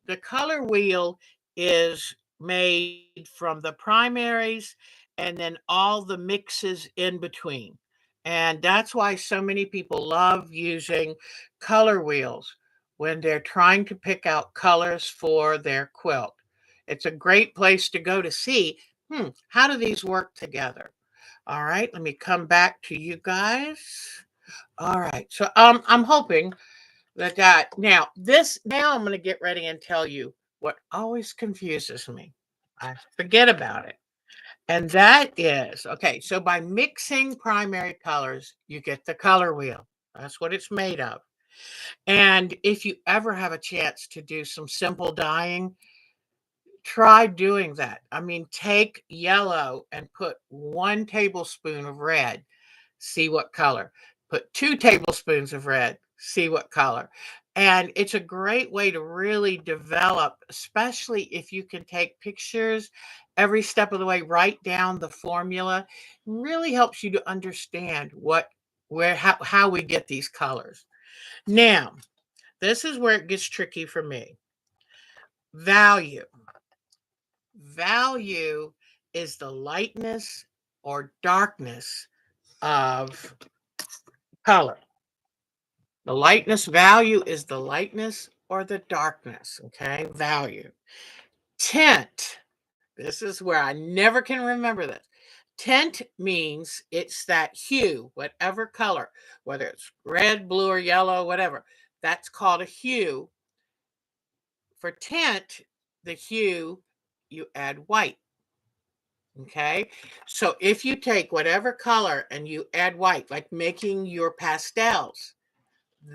the color wheel is made from the primaries and then all the mixes in between. And that's why so many people love using color wheels when they're trying to pick out colors for their quilt. It's a great place to go to see, how do these work together? All right, let me come back to you guys. All right, so I'm hoping that now I'm going to get ready and tell you what always confuses me. I forget about it. And that is, okay, so by mixing primary colors, you get the color wheel. That's what it's made of. And if you ever have a chance to do some simple dyeing, try doing that. I mean, take yellow and put 1 tablespoon of red, see what color. Put 2 tablespoons of red, see what color. And it's a great way to really develop, especially if you can take pictures every step of the way, write down the formula. Really helps you to understand how we get these colors. Now, This is where it gets tricky for me. Value. Value is the lightness or darkness of color. The lightness value is the lightness or the darkness, okay? Value. Tint. This is where I never can remember this. Tint means it's that hue, whatever color, whether it's red, blue, or yellow, whatever. That's called a hue. For tint, the hue, you add white. Okay. So if you take whatever color and you add white, like making your pastels,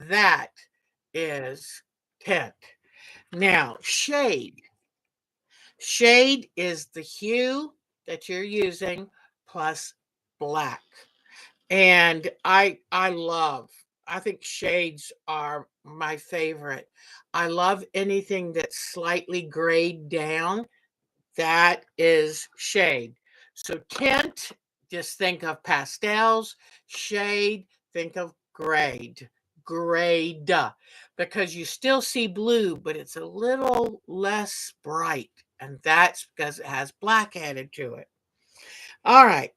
that is tint. Now, shade. Shade is the hue that you're using plus black. And I think shades are my favorite. I love anything that's slightly grayed down. That is shade. So tint, just think of pastels. Shade, think of grade, because you still see blue, but it's a little less bright. And that's because it has black added to it. All right.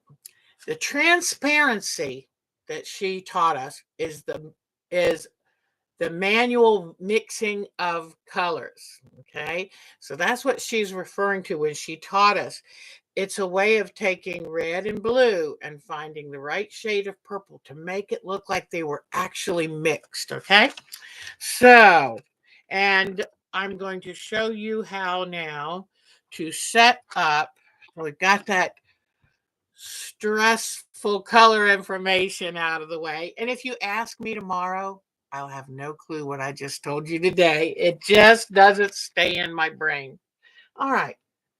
The transparency that she taught us is the manual mixing of colors. Okay. So that's what she's referring to when she taught us. It's a way of taking red and blue and finding the right shade of purple to make it look like they were actually mixed. Okay. So, and I'm going to show you how now to set up. We've got that stressful color information out of the way. And if you ask me tomorrow, I'll have no clue what I just told you today. It just doesn't stay in my brain. All right.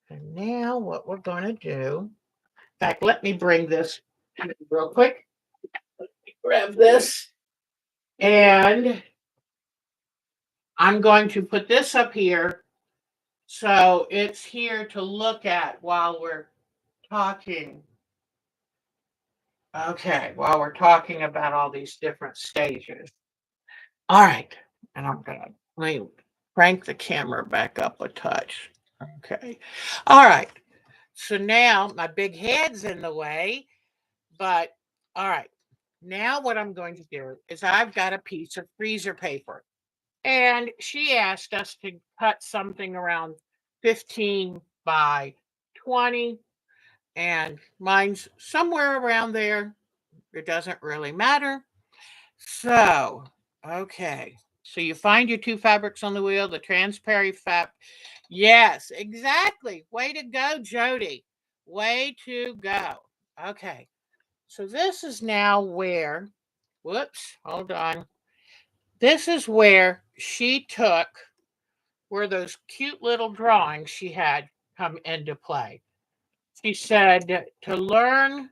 And now what we're going to do, in fact, let me bring this real quick. Let me grab this. And I'm going to put this up here. So it's here to look at while we're talking. Okay, while we're talking about all these different stages. All right, and I'm gonna let me crank the camera back up a touch. Okay, all right. So now my big head's in the way, but all right. Now what I'm going to do is I've got a piece of freezer paper, and she asked us to cut something around 15 by 20, and mine's somewhere around there. It doesn't really matter. So, okay. So you find your two fabrics on the wheel, the transparent fab. Yes, exactly. Way to go, Jody. Way to go. Okay. So this is now where, whoops, hold on. This is where she took where those cute little drawings she had come into play. She said to learn,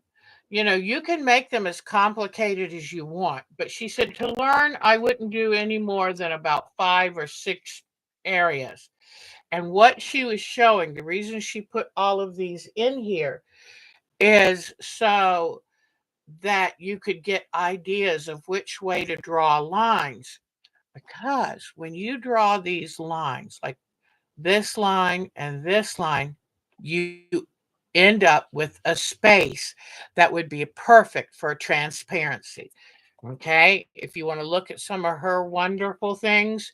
you can make them as complicated as you want, but she said to learn, I wouldn't do any more than about 5 or 6 areas. And what she was showing, the reason she put all of these in here is so that you could get ideas of which way to draw lines. Because when you draw these lines, like this line, you end up with a space that would be perfect for transparency. Okay. If you want to look at some of her wonderful things,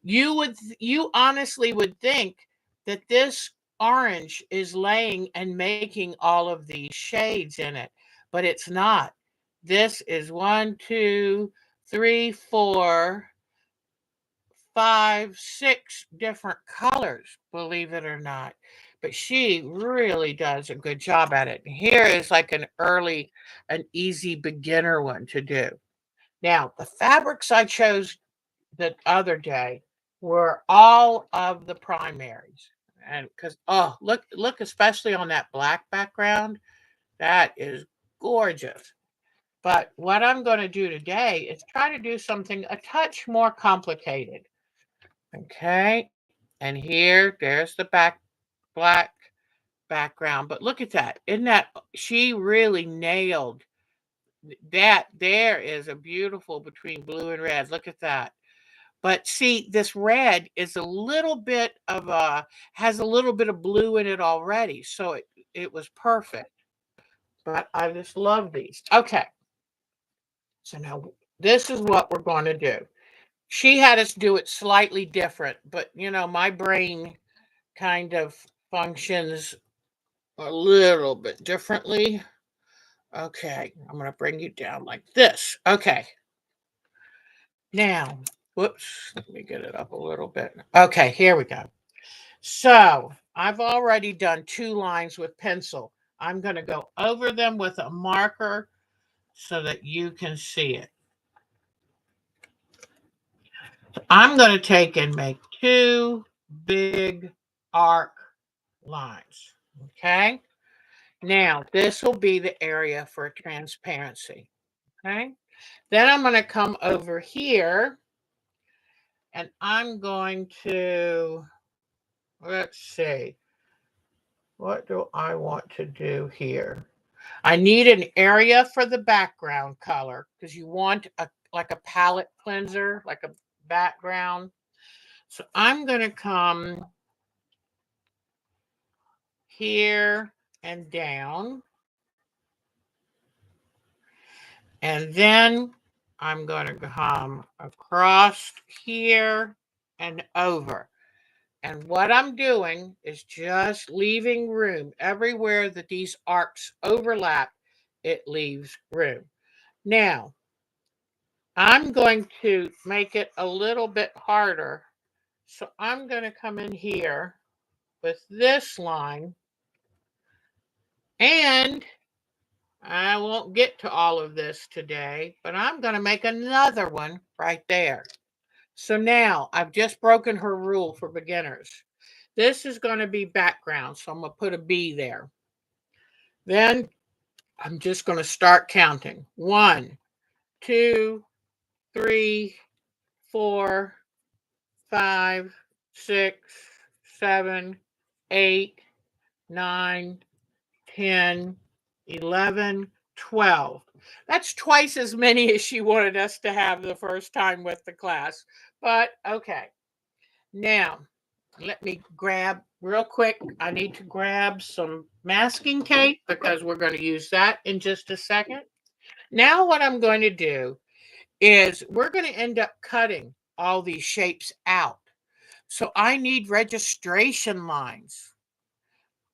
you honestly would think that this orange is laying and making all of these shades in it, but it's not. This is 1, 2, 3, 4, 5, 6 different colors, believe it or not. But she really does a good job at it. Here is like an easy beginner one to do. Now, the fabrics I chose the other day were all of the primaries. And because, oh, look, especially on that black background, that is gorgeous. But what I'm going to do today is try to do something a touch more complicated. Okay. And there's the black background. But look at that. Isn't that, she really nailed that. There is a beautiful between blue and red. Look at that. But see, this red is a little bit of a has a little bit of blue in it already, so it was perfect. But I just love these. Okay, so now this is what we're going to do. She had us do it slightly different, but you know, my brain kind of functions a little bit differently. Okay, I'm going to bring you down like this. Okay, now, whoops, let me get it up a little bit. Okay, here we go. So I've already done 2 lines with pencil. I'm going to go over them with a marker so that you can see it. I'm going to take and make 2 big arc lines. Okay. Now this will be the area for transparency. Okay. Then I'm going to come over here and I'm going to, let's see, what do I want to do here? I need an area for the background color because you want a like a palette cleanser, like a background. So I'm going to come here and down. And then I'm going to come across here and over. And what I'm doing is just leaving room. Everywhere that these arcs overlap, it leaves room. Now, I'm going to make it a little bit harder. So I'm going to come in here with this line. And I won't get to all of this today, but I'm going to make another one right there. So now I've just broken her rule for beginners. This is going to be background, so I'm going to put a B there. Then I'm just going to start counting. 1, 2, 3, 4, 5, 6, 7, 8, 9, 10, 11, 12. That's twice as many as she wanted us to have the first time with the class. But okay. Now, let me grab real quick. I need to grab some masking tape because we're going to use that in just a second. Now, what I'm going to do is we're going to end up cutting all these shapes out. So I need registration lines.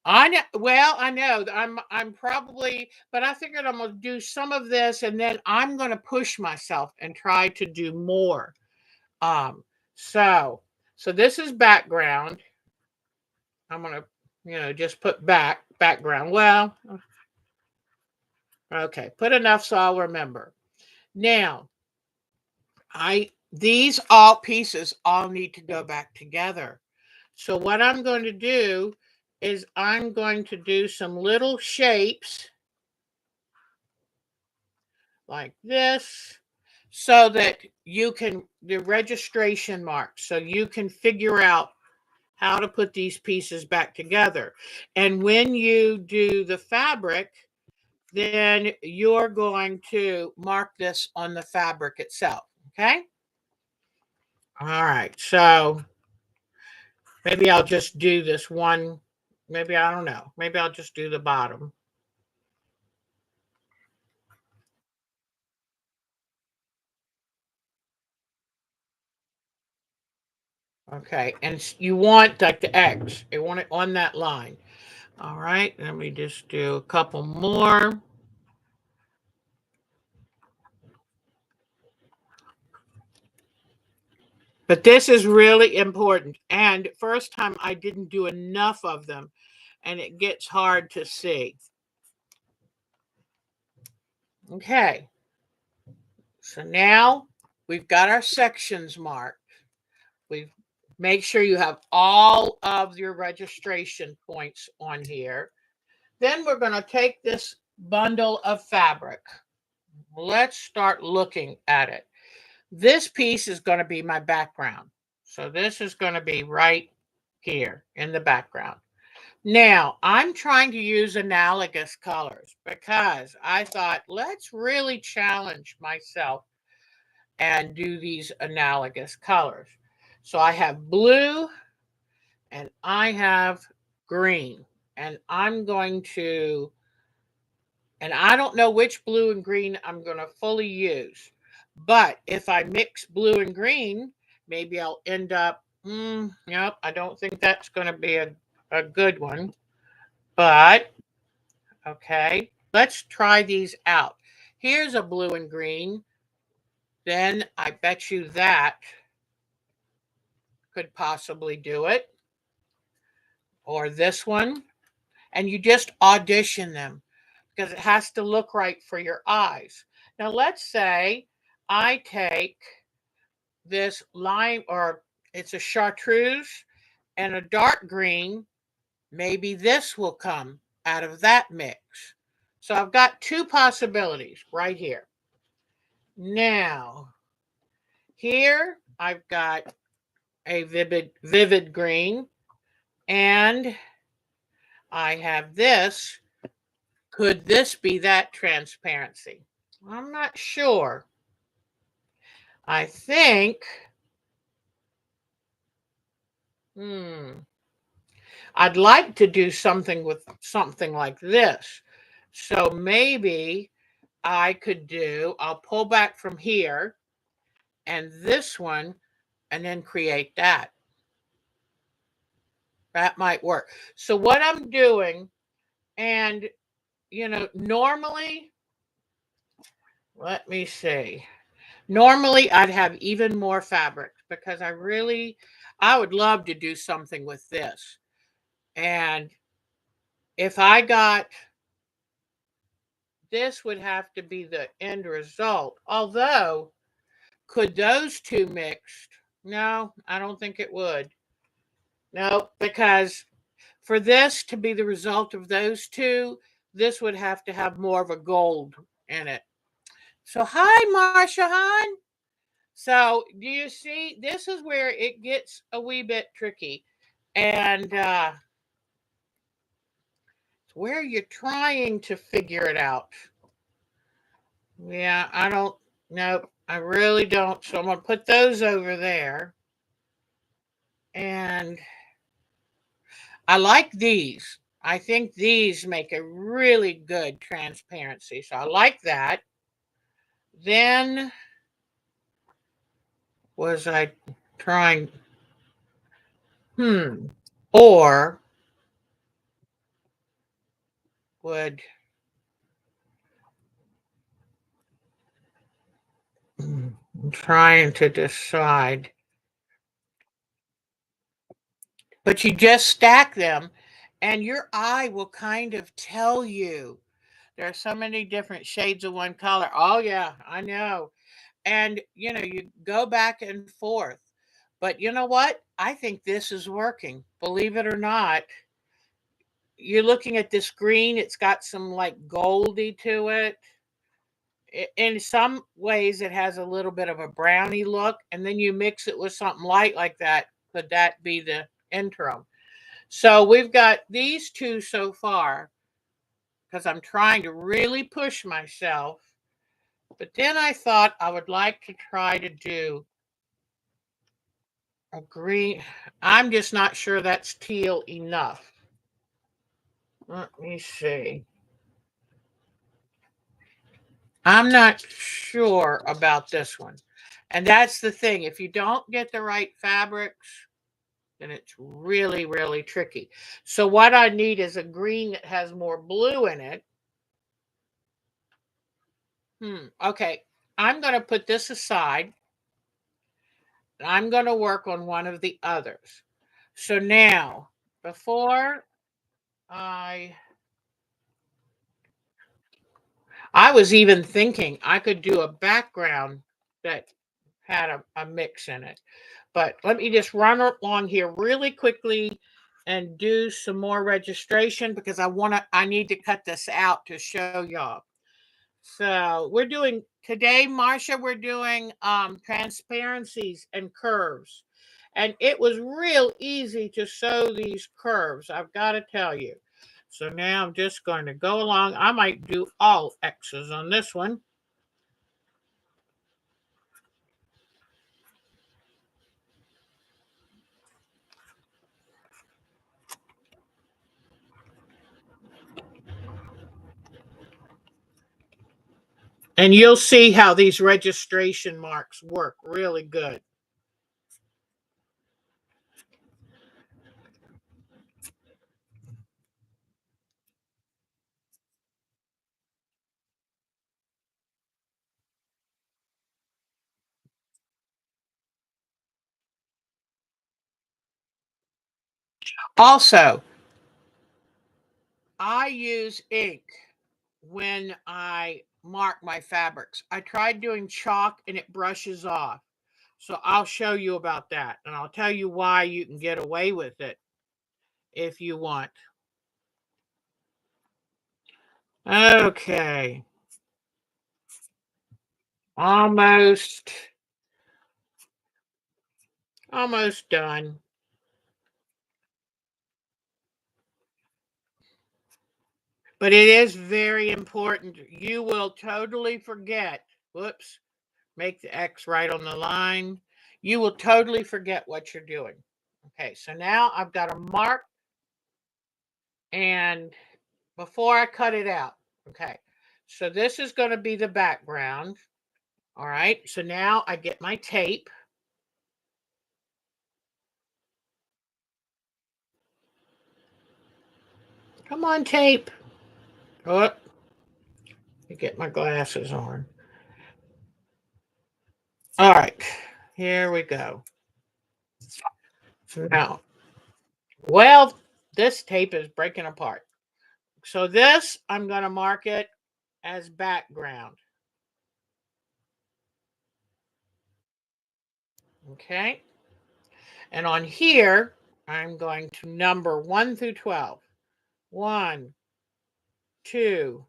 I know. Well, I know. I'm probably, but I figured I'm gonna do some of this, and then I'm gonna push myself and try to do more. Um, so so this is background. I'm gonna, just put background. Well, okay, put enough so I'll remember. Now, these all pieces all need to go back together. So what I'm going to do is I'm going to do some little shapes like this so that you can the registration marks so you can figure out how to put these pieces back together. And when you do the fabric, then you're going to mark this on the fabric itself. Okay. All right. So maybe I'll just do this one. Maybe I don't know. Maybe I'll just do the bottom. Okay. And you want like the X. You want it on that line. All right, let me just do a couple more. But this is really important. And first time I didn't do enough of them, and it gets hard to see. Okay, so now we've got our sections marked. We make sure you have all of your registration points on here. Then we're going to take this bundle of fabric. Let's start looking at it. This piece is going to be my background. So this is going to be right here in the background. Now, I'm trying to use analogous colors because I thought, let's really challenge myself and do these analogous colors. So I have blue and I have green, and I'm going to, and I don't know which blue and green I'm going to fully use, but if I mix blue and green, maybe I'll end up, yep, I don't think that's going to be a good one, but okay, let's try these out. Here's a blue and green. Then I bet you that could possibly do it. Or this one. And you just audition them because it has to look right for your eyes. Now, let's say I take this lime, or it's a chartreuse and a dark green. Maybe this will come out of that mix. So I've got two possibilities right here. Now, here I've got a vivid green, and I have this. Could this be that transparency? I'm not sure. I think, I'd like to do something with something like this. So maybe I could do, I'll pull back from here and this one and then create that. That might work. So what I'm doing, and normally, let me see. Normally I'd have even more fabric because I would love to do something with this. And if I got, this would have to be the end result. Although, could those two mixed? No, I don't think it would. No, because for this to be the result of those two, this would have to have more of a gold in it. So, hi, Marsha Hahn. So, do you see? This is where it gets a wee bit tricky. And where you're trying to figure it out. Yeah, I don't, nope, I really don't. So I'm going to put those over there. And I like these. I think these make a really good transparency. So I like that. Then was I trying, or would, I'm trying to decide. But you just stack them and your eye will kind of tell you. There are so many different shades of one color. Oh, yeah, I know. And, you go back and forth. But you know what? I think this is working. Believe it or not, you're looking at this green, it's got some like goldy to it. In some ways, it has a little bit of a brownie look. And then you mix it with something light like that. Could that be the interim? So we've got these two so far because I'm trying to really push myself. But then I thought I would like to try to do a green. I'm just not sure that's teal enough. Let me see. I'm not sure about this one. And that's the thing. If you don't get the right fabrics, then it's really, really tricky. So what I need is a green that has more blue in it. Okay. I'm going to put this aside. I'm going to work on one of the others. So now, before I was even thinking I could do a background that had a mix in it. But let me just run along here really quickly and do some more registration because I need to cut this out to show y'all. So we're doing today, Marsha, we're doing transparencies and curves. And it was real easy to sew these curves, I've got to tell you. So now I'm just going to go along. I might do all X's on this one. And you'll see how these registration marks work really good. Also, I use ink when I mark my fabrics. I tried doing chalk and it brushes off. So I'll show you about that, and I'll tell you why you can get away with it if you want. Okay. Almost done. But it is very important. You will totally forget. Whoops. Make the X right on the line. You will totally forget what you're doing. Okay, so now I've got a mark, and before I cut it out, okay, so this is going to be the background. All right, so now I get my tape. Come on, tape. Oh, let me get my glasses on. All right, here we go. So now, well, this tape is breaking apart. So this, I'm going to mark it as background. Okay. And on here, I'm going to number 1 through 12. 1, 2,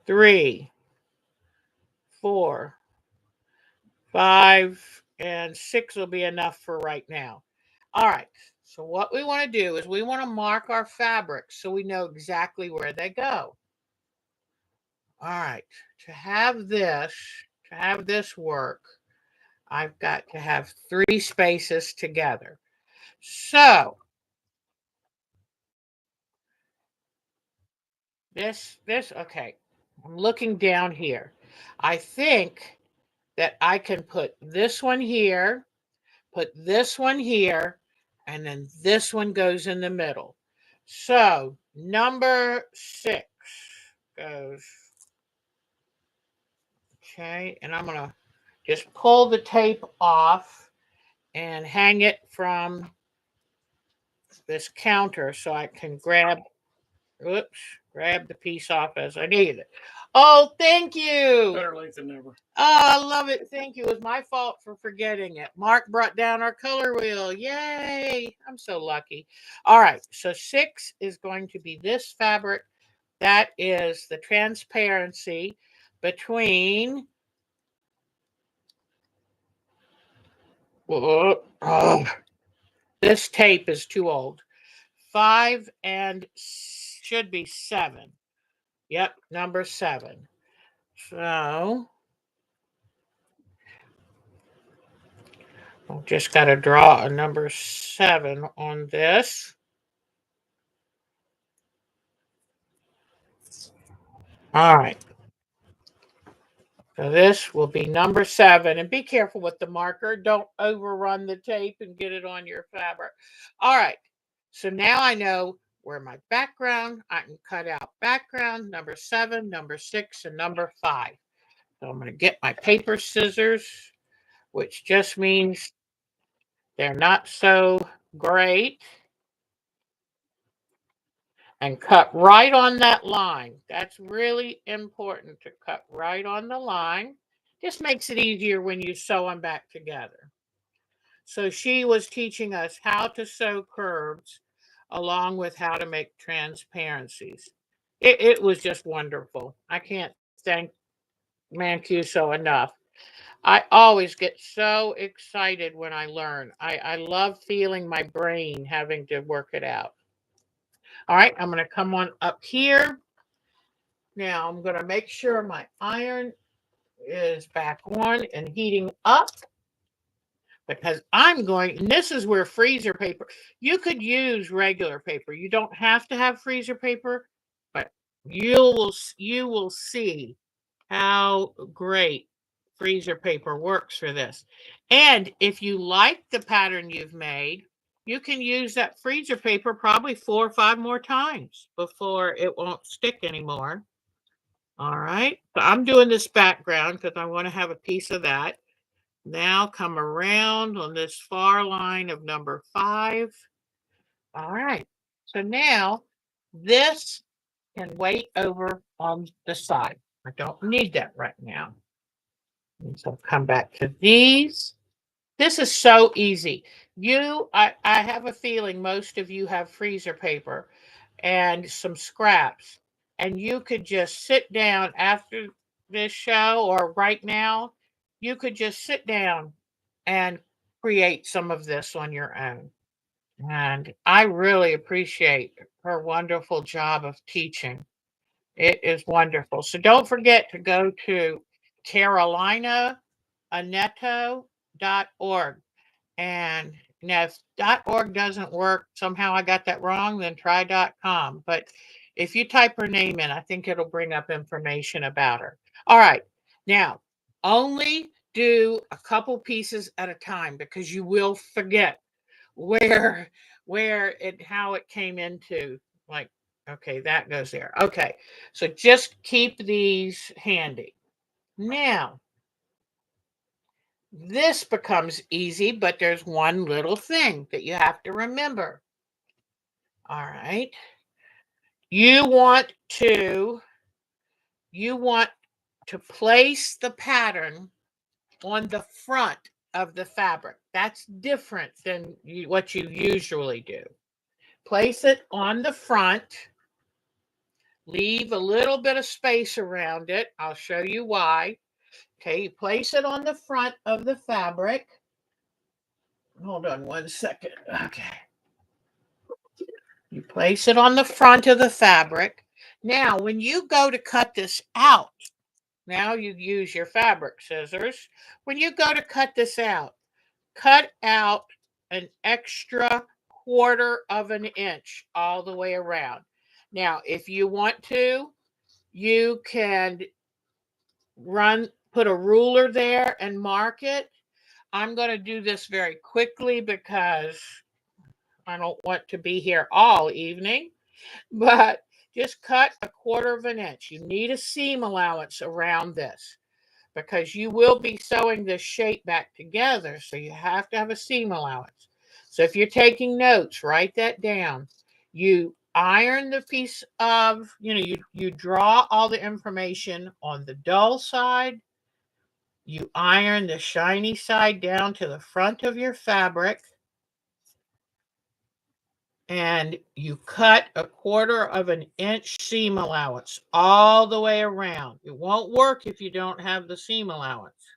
3, 4, 5, and 6 will be enough for right now. All right. So what we want to do is we want to mark our fabrics so we know exactly where they go. All right. To have this work, I've got to have 3 spaces together. So okay. I'm looking down here. I think that I can put this one here, put this one here, and then this one goes in the middle. So number 6 goes, okay, and I'm gonna just pull the tape off and hang it from this counter so I can grab the piece off as I need it. Oh, thank you. Better late than never. Oh, I love it. Thank you. It was my fault for forgetting it. Mark brought down our color wheel. Yay. I'm so lucky. All right. So 6 is going to be this fabric. That is the transparency between. Oh, this tape is too old. 5 and should be 7. Yep, number 7. So I've just got to draw a number 7 on this. All right. So this will be number 7. And be careful with the marker. Don't overrun the tape and get it on your fabric. All right. So now I know where my background, I can cut out background, number 7, number 6, and number 5. So I'm going to get my paper scissors, which just means they're not so great, and cut right on that line. That's really important to cut right on the line. Just makes it easier when you sew them back together. So she was teaching us how to sew curves along with how to make transparencies. It was just wonderful. I can't thank Mancuso enough. I always get so excited when I learn. I love feeling my brain having to work it out. All right, I'm going to come on up here. Now I'm going to make sure my iron is back on and heating up, because I'm going, and this is where freezer paper, you could use regular paper. You don't have to have freezer paper, but you will see how great freezer paper works for this. And if you like the pattern you've made, you can use that freezer paper probably 4 or 5 more times before it won't stick anymore. All right. So I'm doing this background because I want to have a piece of that. Now come around on this far line of number 5. All right. So now this can wait over on the side. I don't need that right now. And so come back to these. This is so easy. I have a feeling most of you have freezer paper and some scraps, and you could just sit down after this show or right now. You could just sit down and create some of this on your own. And I really appreciate her wonderful job of teaching. It is wonderful. So don't forget to go to carolinaoneto.org. And now if .org doesn't work, somehow I got that wrong, then try .com. But if you type her name in, I think it'll bring up information about her. All right. Now, only do a couple pieces at a time because you will forget where it how it came into, like, okay, that goes there. Okay. So just keep these handy. Now, this becomes easy, but there's one little thing that you have to remember. All right. You want to you want to place the pattern on the front of the fabric. That's different than what you usually do. Place it on the front. Leave a little bit of space around it. I'll show you why. Okay, you place it on the front of the fabric. Hold on one second. Okay. You place it on the front of the fabric. Now, when you go to cut this out, now you use your fabric scissors. When you go to cut out an extra 1/4 inch all the way around. Now, if you want to, you can put a ruler there and mark it. I'm going to do this very quickly because I don't want to be here all evening, but just cut a 1/4 inch. You need a seam allowance around this because you will be sewing this shape back together, so you have to have a seam allowance. So if you're taking notes, write that down. You iron the piece of, you draw all the information on the dull side. You iron the shiny side down to the front of your fabric, and you cut a 1/4 inch seam allowance all the way around. It won't work if you don't have the seam allowance.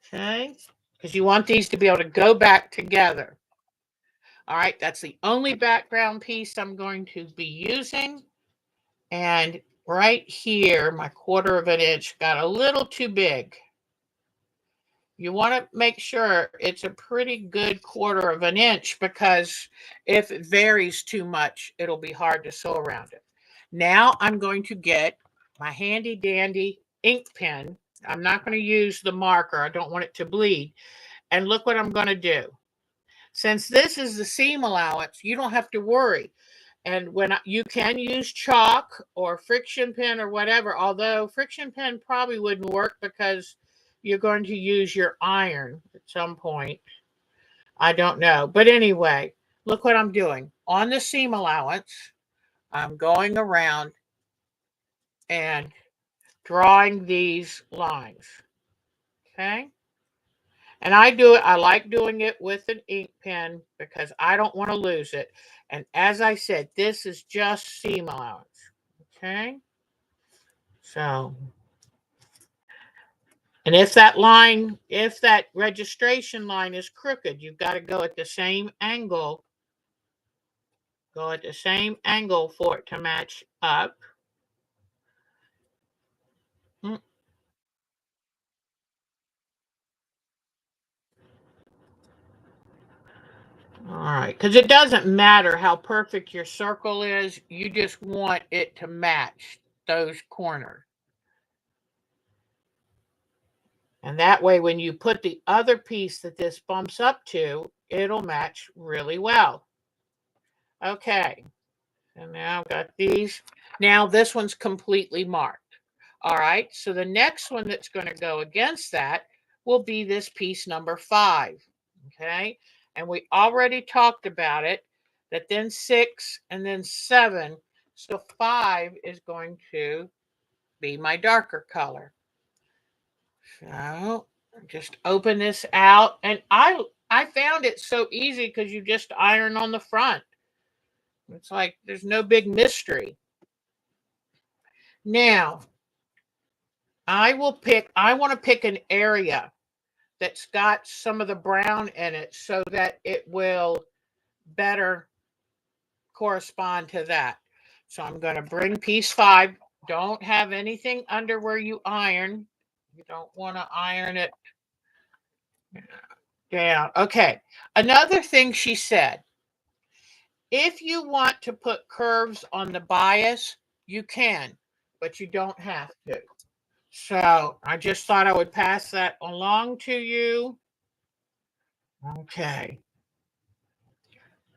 Okay? Because you want these to be able to go back together. All right, that's the only background piece I'm going to be using. And right here, my 1/4 inch got a little too big. You want to make sure it's a pretty good 1/4 inch because if it varies too much, it'll be hard to sew around it. Now I'm going to get my handy dandy ink pen. I'm not going to use the marker. I don't want it to bleed. And look what I'm going to do. Since this is the seam allowance, you don't have to worry. And you can use chalk or friction pen or whatever, although friction pen probably wouldn't work because you're going to use your iron at some point. I don't know. But anyway, look what I'm doing. On the seam allowance, I'm going around and drawing these lines. Okay? And I like doing it with an ink pen because I don't want to lose it. And as I said, this is just seam allowance. Okay? So, and if that registration line is crooked, you've got to go at the same angle. Go at the same angle for it to match up. All right, because it doesn't matter how perfect your circle is. You just want it to match those corners. And that way, when you put the other piece that this bumps up to, it'll match really well. Okay, and now I've got these. Now this one's completely marked. All right, so the next one that's going to go against that will be this piece number 5. Okay, and we already talked about it, that then 6 and then 7. So 5 is going to be my darker color. So just open this out, and I found it so easy because you just iron on the front. It's like there's no big mystery. Now, I want to pick an area that's got some of the brown in it so that it will better correspond to that. So I'm going to bring piece 5. Don't have anything under where you iron. You don't want to iron it down. Okay. Another thing she said, if you want to put curves on the bias, you can, but you don't have to. So I just thought I would pass that along to you. Okay.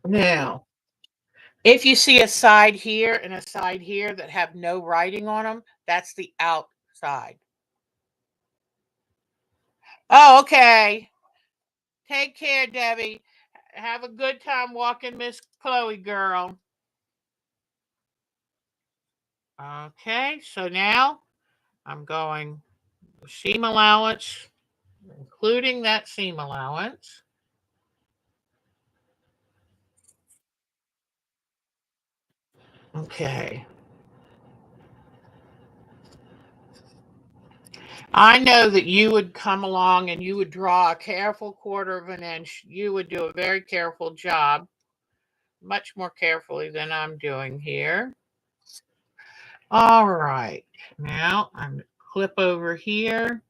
Now, if you see a side here and a side here that have no writing on them, that's the outside. Oh, okay. Take care, Debbie. Have a good time walking Miss Chloe, girl. Okay, so now I'm going seam allowance, including that seam allowance. Okay. I know that you would come along and you would draw a careful 1/4 of an inch. You would do a very careful job, much more carefully than I'm doing here. All right. Now I'm clip over here.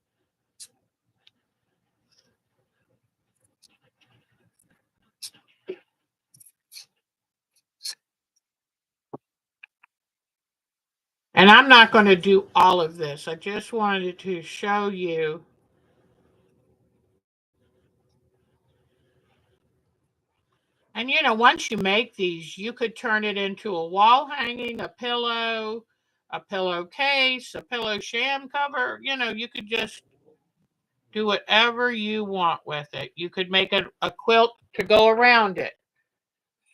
And I'm not going to do all of this. I just wanted to show you. And once you make these, you could turn it into a wall hanging, a pillowcase, a pillow sham cover. You could just do whatever you want with it. You could make a quilt to go around it.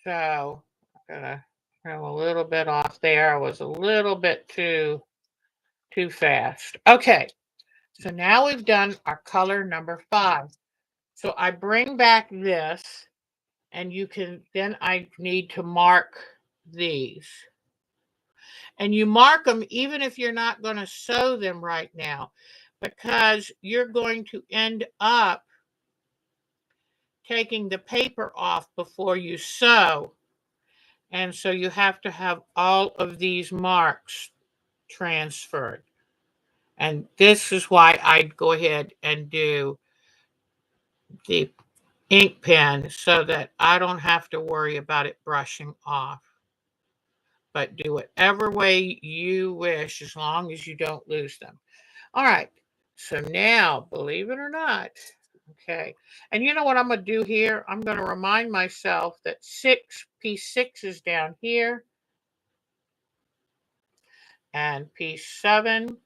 So I'm gonna trim a little bit off there. I was a little bit too fast. Okay, so now we've done our color number 5. So I bring back this, and then I need to mark these. And you mark them even if you're not going to sew them right now, because you're going to end up taking the paper off before you sew. And so you have to have all of these marks transferred. And this is why I'd go ahead and do the ink pen so that I don't have to worry about it brushing off. But do whatever way you wish as long as you don't lose them. All right. So now, believe it or not, okay. And you know what I'm going to do here? I'm going to remind myself that piece 6 is down here. And piece 7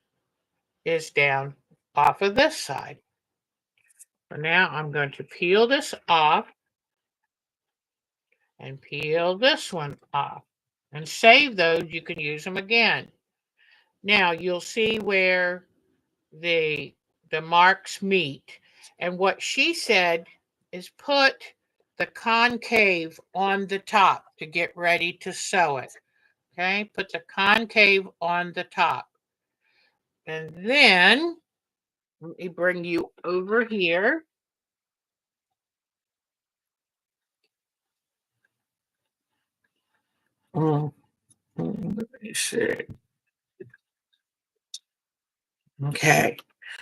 is down off of this side. So now I'm going to peel this off and peel this one off and save those. You can use them again. Now you'll see where the marks meet. And what she said is put the concave on the top to get ready to sew it. Okay, put the concave on the top. And then let me bring you over here. Let me see. Okay.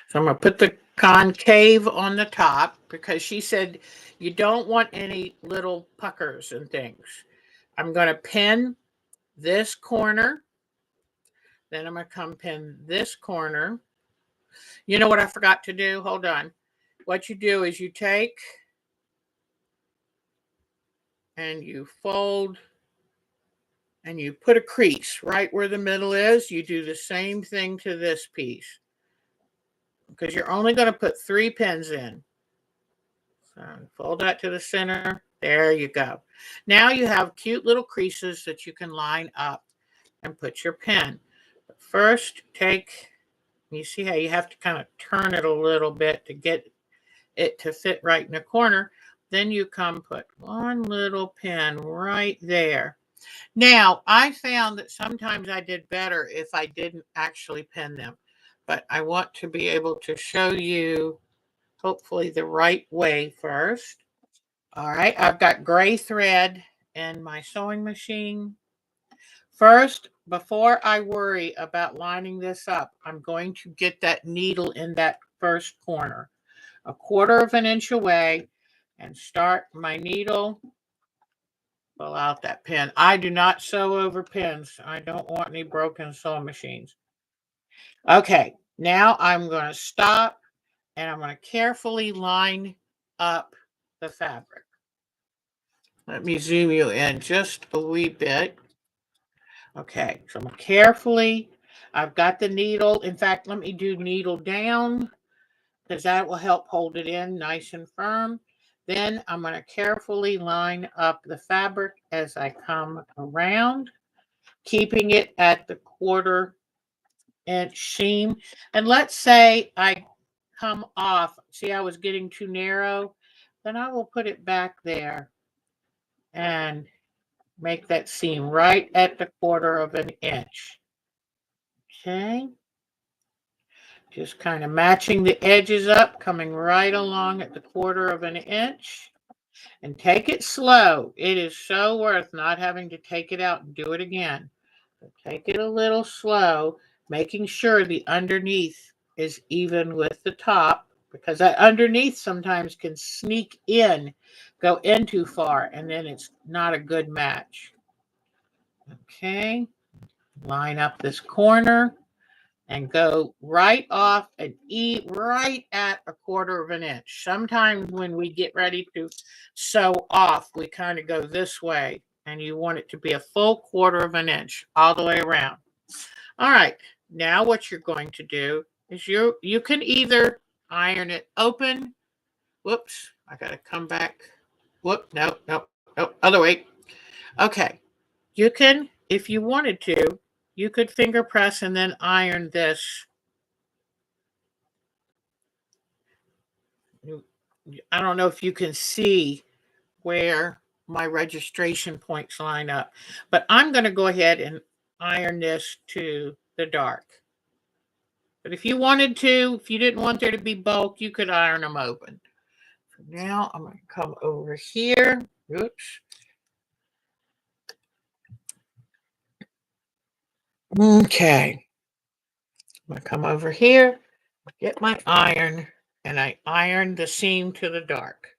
So I'm going to put the concave on the top because she said you don't want any little puckers and things. I'm going to pin this corner. Then I'm going to come pin this corner. You know what I forgot to do? Hold on. What you do is you take and you fold and you put a crease right where the middle is. You do the same thing to this piece because you're only going to put 3 pins in. So fold that to the center. There you go. Now you have cute little creases that you can line up and put your pin. But first, you see how you have to kind of turn it a little bit to get it to fit right in the corner. Then you come put one little pin right there. Now, I found that sometimes I did better if I didn't actually pin them, but I want to be able to show you hopefully the right way first. All right, I've got gray thread in my sewing machine. First, before I worry about lining this up, I'm going to get that needle in that first corner, 1/4 of an inch away, and start my needle. Pull out that pin. I do not sew over pins. I don't want any broken sewing machines. Okay, now I'm going to stop and I'm going to carefully line up the fabric. Let me zoom you in just a wee bit. Okay, so I'm carefully, I've got the needle. In fact, let me do needle down because that will help hold it in nice and firm. Then I'm going to carefully line up the fabric as I come around, keeping it at the 1/4 inch seam. And let's say I come off, see, I was getting too narrow, then I will put it back there and make that seam right at the 1/4 of an inch. Okay. Just kind of matching the edges up, coming right along at the 1/4 of an inch. And take it slow. It is so worth not having to take it out and do it again. So take it a little slow, making sure the underneath is even with the top, because that underneath sometimes can sneak in, go in too far, and then it's not a good match. Okay, line up this corner and go right off and eat right at a 1/4 of an inch. Sometimes when we get ready to sew off, we kind of go this way, and you want it to be a full 1/4 of an inch all the way around. All right, now what you're going to do is you can either iron it open. Whoops, I got to come back. Whoop, no, no, no, other way. Okay, you can, if you wanted to, you could finger press and then iron this. I don't know if you can see where my registration points line up, but I'm going to go ahead and iron this to the dark. But if you wanted to, if you didn't want there to be bulk, you could iron them open. So now I'm going to come over here. Oops. Okay. I'm going to come over here, get my iron, and I iron the seam to the dark.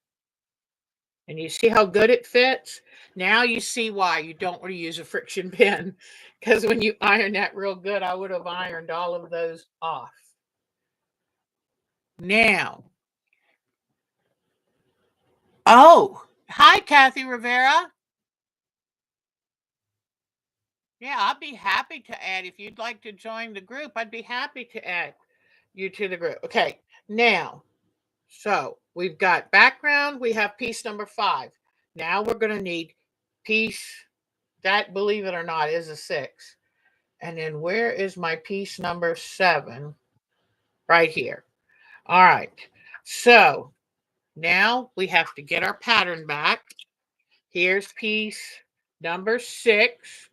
And you see how good it fits? Now you see why you don't want to use a friction pin. Because when you iron that real good, I would have ironed all of those off. Now, oh, hi, Kathy Rivera. Yeah, I'd be happy to add. If you'd like to join the group, I'd be happy to add you to the group. Okay, now, so we've got background. We have piece number 5. Now we're going to need piece, that, believe it or not, is a 6. And then where is my piece number 7? Right here. All right. So now we have to get our pattern back. Here's piece number 6,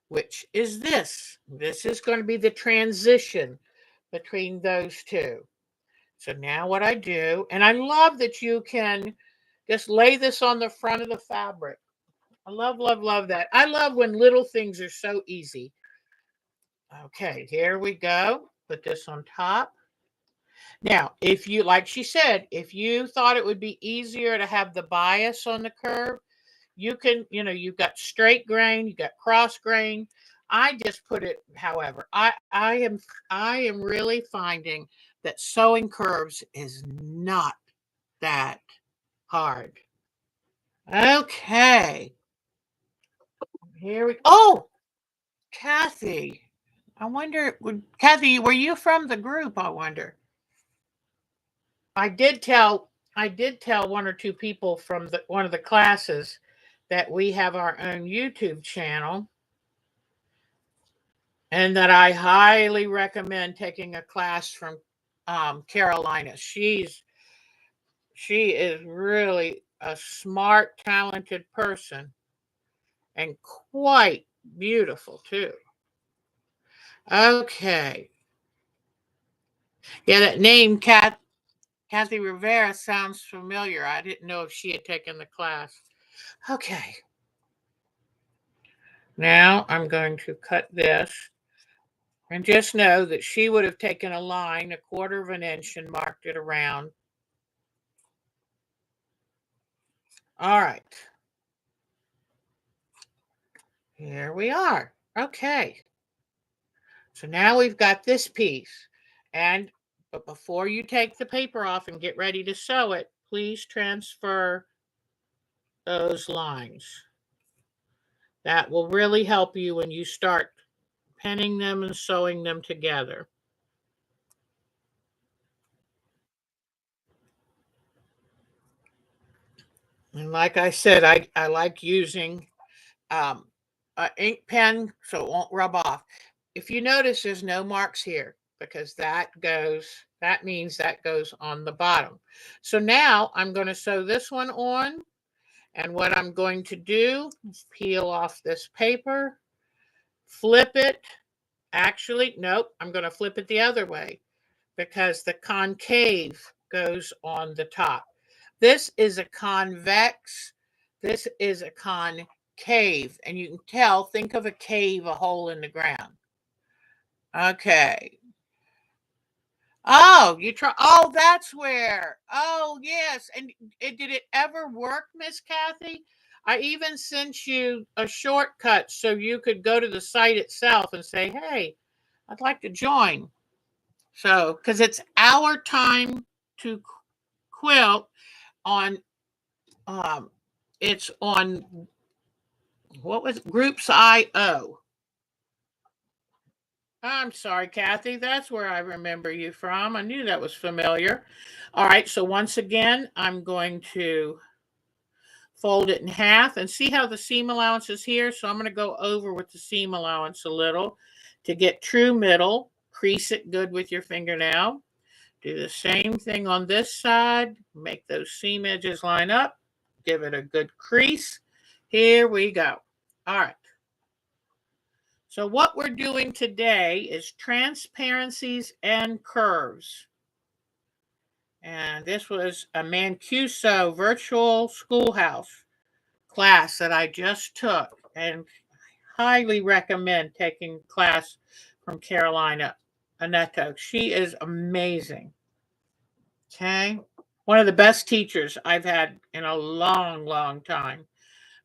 which is this. This is going to be the transition between those two. So now what I do, and I love that you can just lay this on the front of the fabric. I love, love, love that. I love when little things are so easy. Okay, here we go. Put this on top. Now, if you, like she said, if you thought it would be easier to have the bias on the curve, you can, you've got straight grain, you got cross grain. I just put it, however, I am really finding that sewing curves is not that hard. Okay. Here we, oh, Kathy. I wonder, Kathy, were you from the group? I wonder. I did tell one or two people from one of the classes that we have our own YouTube channel and that I highly recommend taking a class from Carolina. She is really a smart, talented person and quite beautiful too. Okay. Yeah, that name, Kathy Rivera, sounds familiar. I didn't know if she had taken the class. Okay. Now I'm going to cut this. And just know that she would have taken a line 1/4 of an inch and marked it around. All right. Here we are. Okay. So now we've got this piece. But before you take the paper off and get ready to sew it, please transfer those lines. That will really help you when you start pinning them and sewing them together. And like I said, I like using an ink pen so it won't rub off. If you notice, there's no marks here because that means that goes on the bottom. So now I'm going to sew this one on. And what I'm going to do is peel off this paper, flip it. Actually, nope, I'm going to flip it the other way because the concave goes on the top. This is a convex. This is a concave. And you can tell, think of a cave, a hole in the ground. Okay. Oh, you try. Oh, that's where. Oh, yes. And did it ever work, Miss Kathy? I even sent you a shortcut so you could go to the site itself and say, hey, I'd like to join. So, because it's Our Time to Quilt on, um, it's on, what was it? Groups IO. I'm sorry, Kathy. That's where I remember you from. I knew that was familiar. All right. So once again, I'm going to fold it in half and see how the seam allowance is here. So I'm going to go over with the seam allowance a little to get true middle. Crease it good with your fingernail. Do the same thing on this side. Make those seam edges line up. Give it a good crease. Here we go. All right. So what we're doing today is transparencies and curves. And this was a Mancuso virtual schoolhouse class that I just took and highly recommend taking class from Carolina Oneto. She is amazing. Okay. One of the best teachers I've had in a long, long time.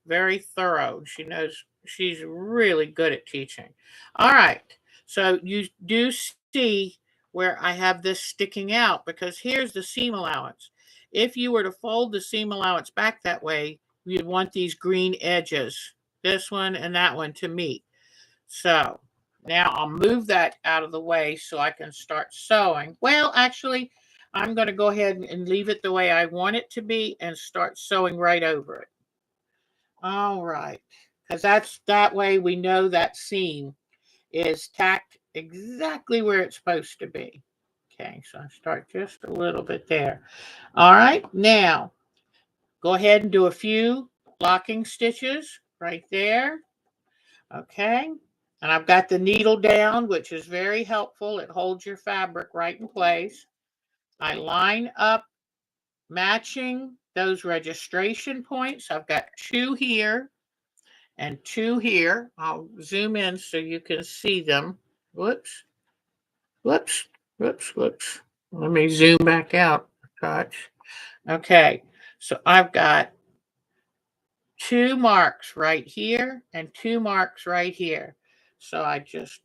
Very thorough. She knows, she's really good at teaching. All right. So you do see where I have this sticking out because here's the seam allowance. If you were to fold the seam allowance back that way, you'd want these green edges, this one and that one, to meet. So now I'll move that out of the way so I can start sewing. Well, actually, I'm going to go ahead and leave it the way I want it to be and start sewing right over it. All right, because that way we know that seam is tacked exactly where it's supposed to be. Okay, so I start just a little bit there. All right, now go ahead and do a few locking stitches right there. Okay, and I've got the needle down, which is very helpful. It holds your fabric right in place. I line up matching those registration points. I've got 2 here and 2 here. I'll zoom in so you can see them. Whoops, whoops, whoops, whoops. Let me zoom back out a touch. Okay, so I've got two marks right here and two marks right here. So I just,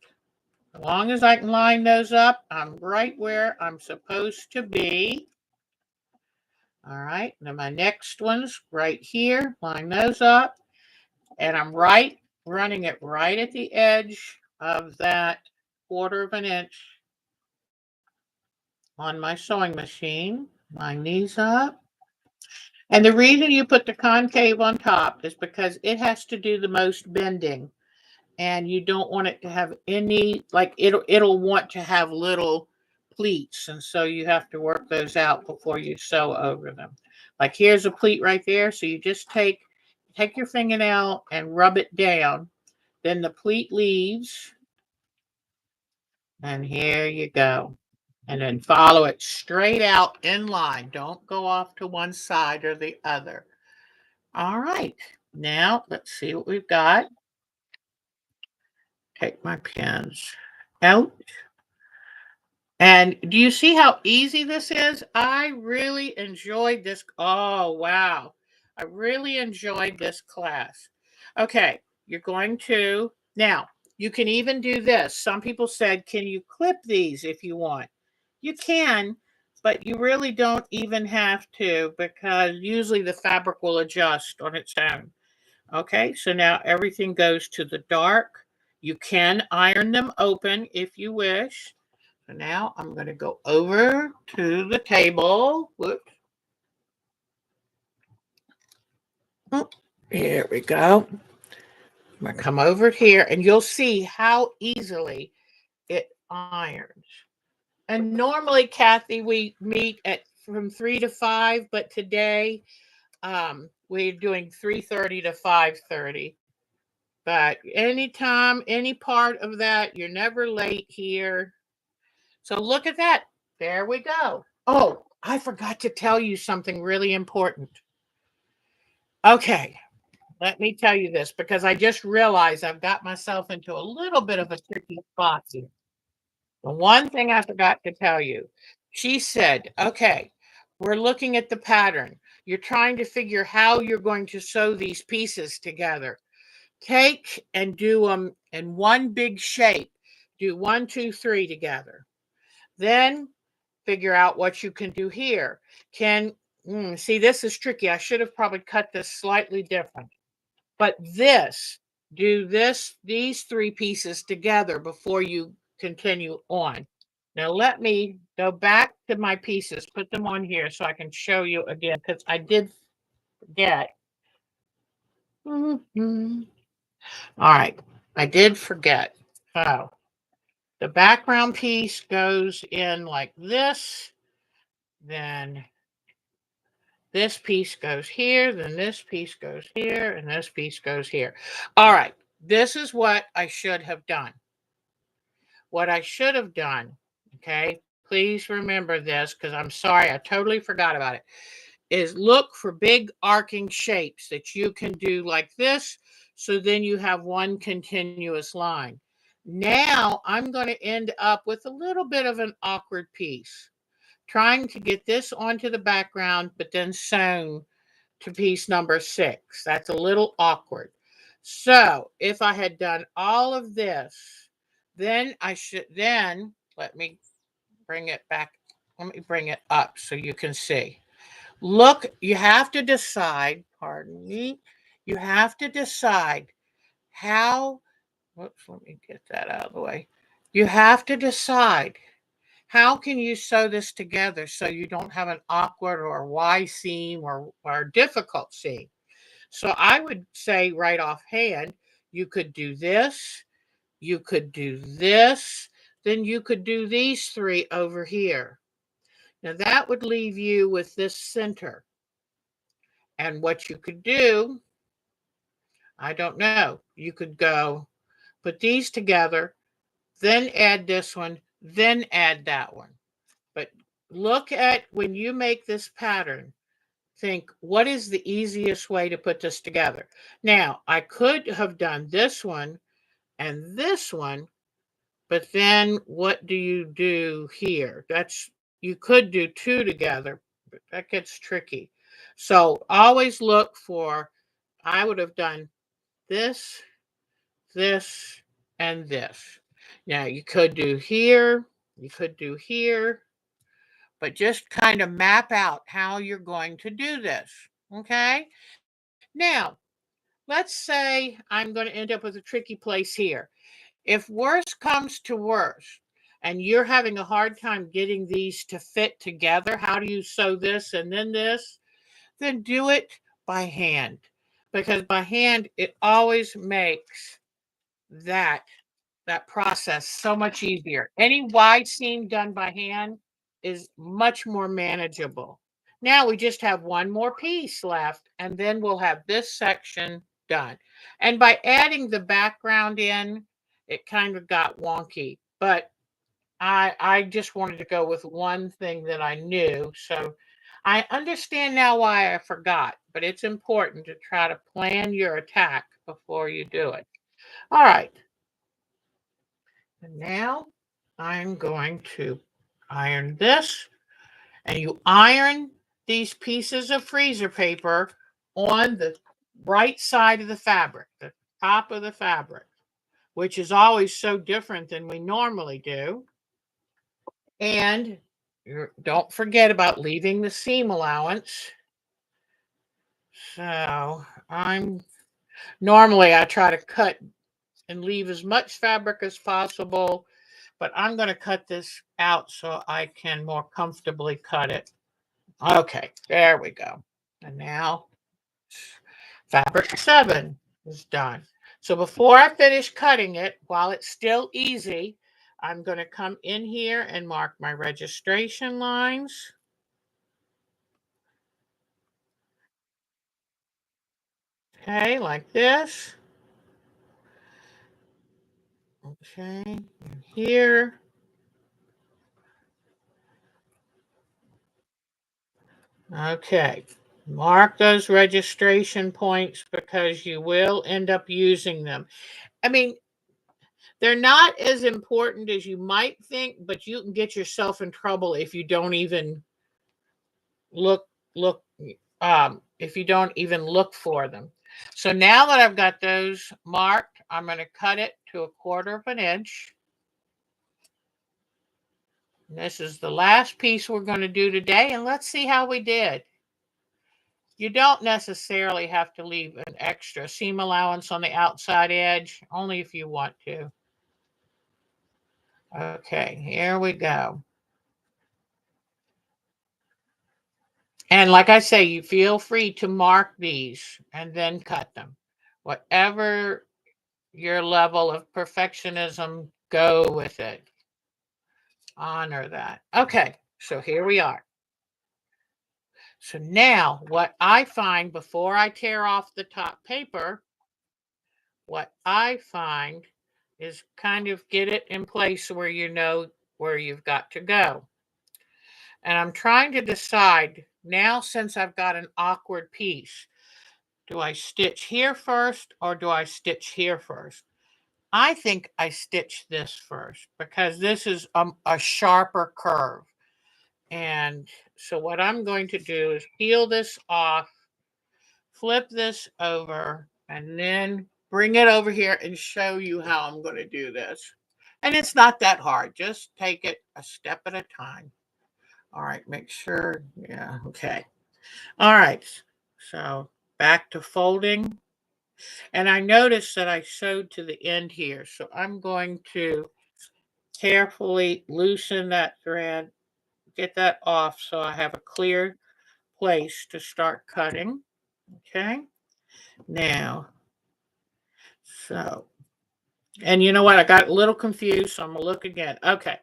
as long as I can line those up, I'm right where I'm supposed to be. All right, then my next one's right here, line those up, and I'm running it right at the edge of that 1/4 of an inch on my sewing machine. Line these up. And the reason you put the concave on top is because it has to do the most bending, and you don't want it to have any, like, it'll want to have little pleats, and so you have to work those out before you sew over them. Like, here's a pleat right there, so you just take your fingernail and rub it down, then the pleat leaves, and here you go. And then follow it straight out in line. Don't go off to one side or the other. All right. Now let's see what we've got. Take my pins out. And do you see how easy this is? I really enjoyed this. Oh, wow. I really enjoyed this class. Okay, you're going to, now, you can even do this. Some people said, can you clip these if you want? You can, but you really don't even have to because usually the fabric will adjust on its own. Okay, so now everything goes to the dark. You can iron them open if you wish. So now I'm going to go over to the table. Whoops. Oh, here we go. I'm going to come over here and you'll see how easily it irons. And normally, Kathy, we meet at from 3 to 5, but today we're doing 3:30 to 5:30. But anytime, any part of that, you're never late here. So look at that. There we go. Oh, I forgot to tell you something really important. Okay, let me tell you this because I just realized I've got myself into a little bit of a tricky spot here. The one thing I forgot to tell you, she said, okay, we're looking at the pattern. You're trying to figure how you're going to sew these pieces together. Take and do them in one big shape. Do 1, 2, 3 together. Then figure out what you can do here. See, this is tricky. I should have probably cut this slightly different. But do these 3 pieces together before you continue on. Now let me go back to my pieces, put them on here so I can show you again because I did forget. Mhm. All right, I did forget. So the background piece goes in like this, then this piece goes here, then this piece goes here, and this piece goes here. All right, this is what I should have done. What I should have done, okay, please remember this because I'm sorry, I totally forgot about it, is look for big arcing shapes that you can do like this. So then you have one continuous line. Now I'm going to end up with a little bit of an awkward piece, trying to get this onto the background, but then sewn to piece number 6. That's a little awkward. So if I had done all of this, then let me bring it back. Let me bring it up so you can see. Look, you have to decide, pardon me, you have to decide how, whoops, let me get that out of the way. You have to decide how can you sew this together so you don't have an awkward or Y seam or difficult seam. So I would say right offhand, you could do this, you could do this, then you could do these 3 over here. Now that would leave you with this center. And what you could do, I don't know, you could go put these together, then add this one, then add that one. But look at when you make this pattern, think, what is the easiest way to put this together? Now, I could have done this one and this one, but then what do you do here? That's You could do two together, but that gets tricky. So always look for, I would have done this, this, and this. Now you could do here, you could do here, but just kind of map out how you're going to do this. Okay. Now, let's say I'm going to end up with a tricky place here. If worse comes to worse, and you're having a hard time getting these to fit together, how do you sew this and then this? Then do it by hand. Because by hand, it always makes that that process so much easier. Any wide seam done by hand is much more manageable. Now we just have one more piece left, and then we'll have this section done. And by adding the background in, it kind of got wonky, but I just wanted to go with one thing that I knew. So I understand now why I forgot, but it's important to try to plan your attack before you do it. All right. And now I'm going to iron this, and you iron these pieces of freezer paper on the right side of the fabric, the top of the fabric, which is always so different than we normally do. And don't forget about leaving the seam allowance. So I'm normally I try to cut and leave as much fabric as possible, but I'm going to cut this out so I can more comfortably cut it. Okay, there we go. And now fabric 7 is done. So before I finish cutting it, while it's still easy, I'm going to come in here and mark my registration lines. Okay, like this. Okay, and here. Okay, mark those registration points because you will end up using them. I mean, they're not as important as you might think, but you can get yourself in trouble if you don't even look look if you don't even look for them. So now that I've got those marked, I'm going to cut it to 1/4 of an inch. This is the last piece we're going to do today, and let's see how we did. You don't necessarily have to leave an extra seam allowance on the outside edge, only if you want to. Okay, here we go. And like I say, you feel free to mark these and then cut them. Whatever your level of perfectionism, go with it. Honor that. Okay, so here we are. So now what I find before I tear off the top paper, what I find is kind of get it in place where you know where you've got to go. And I'm trying to decide now, since I've got an awkward piece, do I stitch here first or do I stitch here first? I think I stitch this first because this is a sharper curve. And so what I'm going to do is peel this off, flip this over, and then bring it over here and show you how I'm going to do this. And it's not that hard. Just take it a step at a time. All right, make sure. Yeah, okay. All right. So back to folding. And I noticed that I sewed to the end here. So I'm going to carefully loosen that thread, get that off so I have a clear place to start cutting. Okay. Now, so, and you know what? I got a little confused, so I'm going to look again. Okay.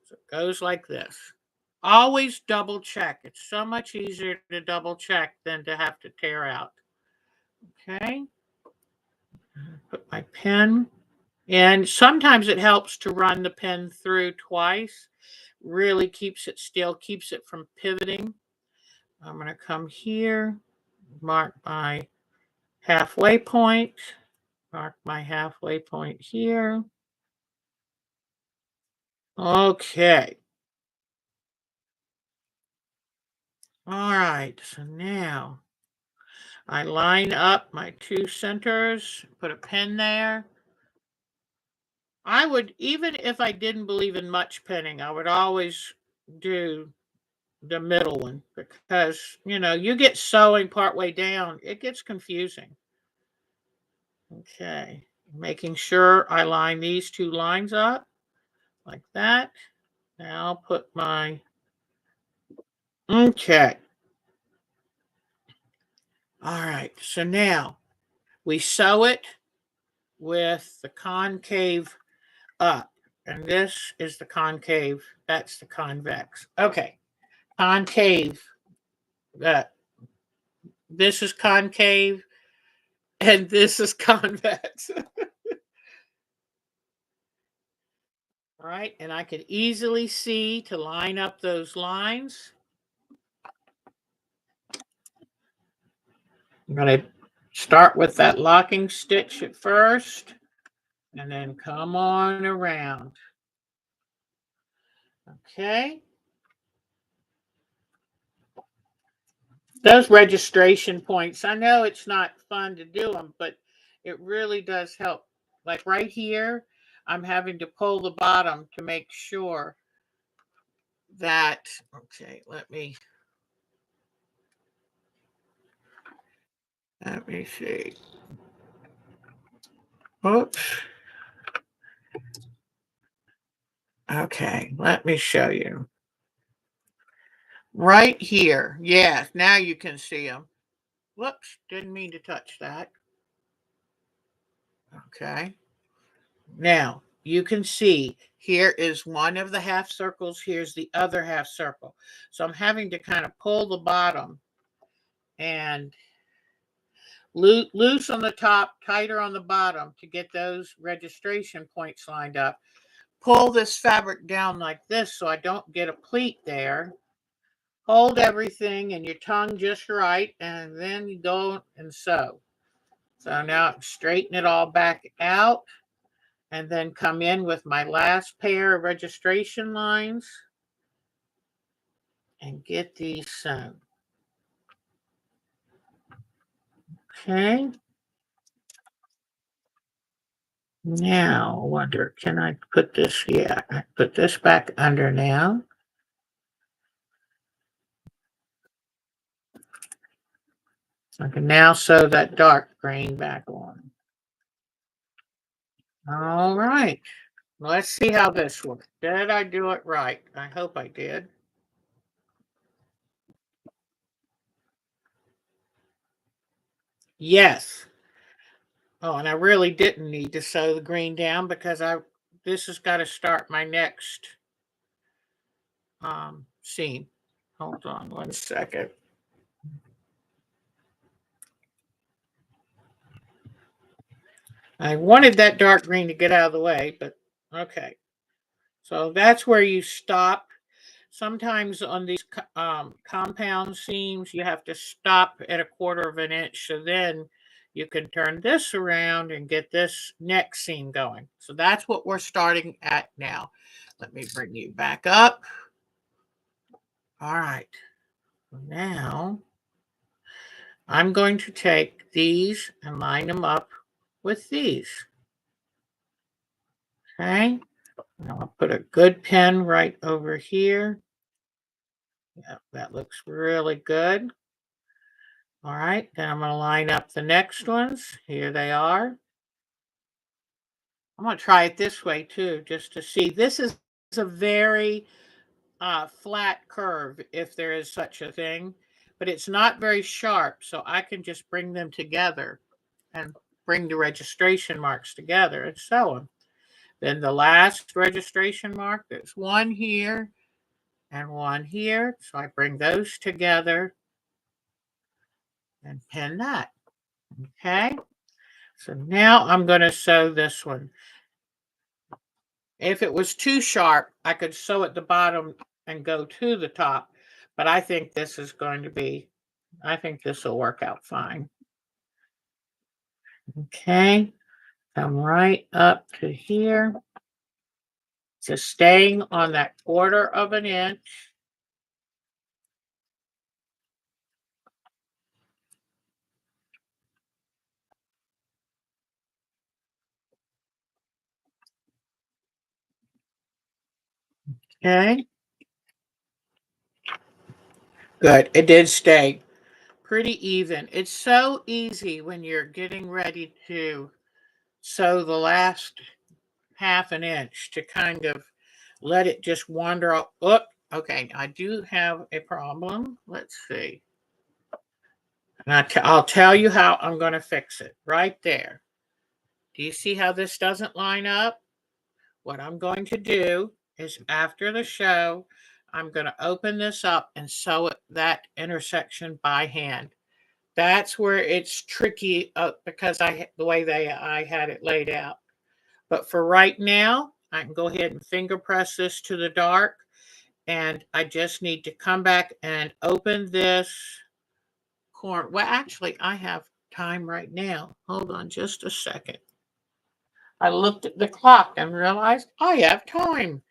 So it goes like this. Always double check. It's so much easier to double check than to have to tear out. Okay. Put my pen. And sometimes it helps to run the pen through twice. Really keeps it still, keeps it from pivoting. I'm going to come here, mark my halfway point, mark my halfway point here. Okay. All right, so now I line up my two centers, put a pin there. I would, even if I didn't believe in much pinning, I would always do the middle one because, you get sewing partway down, it gets confusing. Okay, making sure I line these two lines up like that. Now I'll put my, okay. All right, so now we sew it with the concave up. And this is the concave, that's the convex. Okay, concave, uh, this is concave, and this is convex. All right, and I could easily see to line up those lines. I'm going to start with that locking stitch at first, and then come on around. Okay. Those registration points, I know it's not fun to do them, but it really does help. Like right here, I'm having to pull the bottom to make sure that, okay, let me see. Oops. Okay, let me show you. Right here. Yes, now you can see them. Whoops, didn't mean to touch that. Okay. Now, you can see here is one of the half circles, here's the other half circle. So I'm having to kind of pull the bottom and loose on the top, tighter on the bottom to get those registration points lined up. Pull this fabric down like this so I don't get a pleat there. Hold everything and your tongue just right, and then you go and sew. So now straighten it all back out, and then come in with my last pair of registration lines and get these sewn. Okay. Now, I wonder, can I put this? Yeah, I put this back under now. I can now sew that dark green back on. All right. Let's see how this works. Did I do it right? I hope I did. Yes. Oh, and I really didn't need to sew the green down because this has got to start my next seam. Hold on 1 second. I wanted that dark green to get out of the way, but okay. So that's where you stop. Sometimes on these compound seams, you have to stop at 1/4 of an inch. So then you can turn this around and get this next seam going. So that's what we're starting at now. Let me bring you back up. All right. Now I'm going to take these and line them up with these. Okay. Now I'll put a good pin right over here. Yeah, that looks really good. All right, then I'm going to line up the next ones. Here they are. I'm going to try it this way too, just to see. This is a very flat curve, if there is such a thing, but it's not very sharp, so I can just bring them together and bring the registration marks together and sew them. Then the last registration mark, there's one here and one here, so I bring those together and pin that. Okay, so now I'm going to sew this one. If it was too sharp, I could sew at the bottom and go to the top, but I think this is going to be, I think this will work out fine. Okay, come right up to here. Just staying on that 1/4 of an inch. Okay. Good. It did stay pretty even. It's so easy when you're getting ready to sew the last half an inch to kind of let it just wander up. Oh, okay. I do have a problem. Let's see. And I'll tell you how I'm going to fix it right there. Do you see how this doesn't line up? What I'm going to do is after the show, I'm going to open this up and sew it, that intersection by hand. That's where it's tricky because the way I had it laid out. But for right now, I can go ahead and finger press this to the dark, and I just need to come back and open this corner. Well, actually, I have time right now. Hold on just a second. I looked at the clock and realized I have time.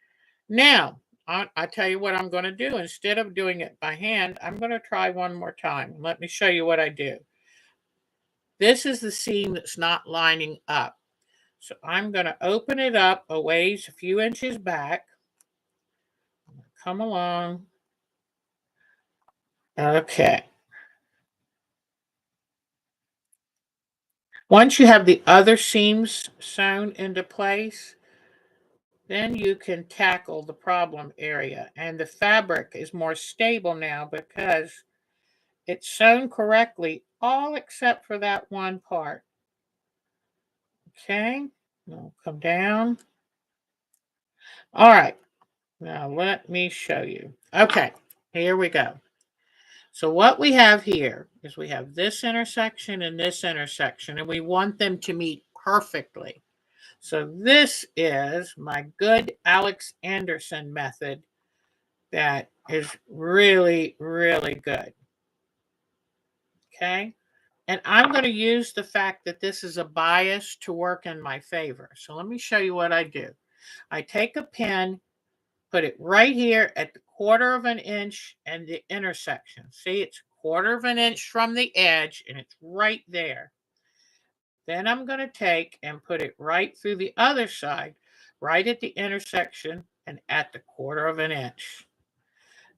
Now, I tell you what I'm going to do. Instead of doing it by hand, I'm going to try one more time. Let me show you what I do. This is the seam that's not lining up. So I'm going to open it up a ways, a few inches back. Come along. Okay. Once you have the other seams sewn into place, then you can tackle the problem area. And the fabric is more stable now because it's sewn correctly, all except for that one part. Okay, now come down. All right, now let me show you. Okay, here we go. So what we have here is we have this intersection and this intersection, and we want them to meet perfectly. So this is my good Alex Anderson method that is really, really good. Okay. And I'm going to use the fact that this is a bias to work in my favor. So let me show you what I do. I take a pin, put it right here at the 1/4 of an inch and the intersection. See, it's 1/4 of an inch from the edge and it's right there. Then I'm going to take and put it right through the other side, right at the intersection and at the 1/4 of an inch.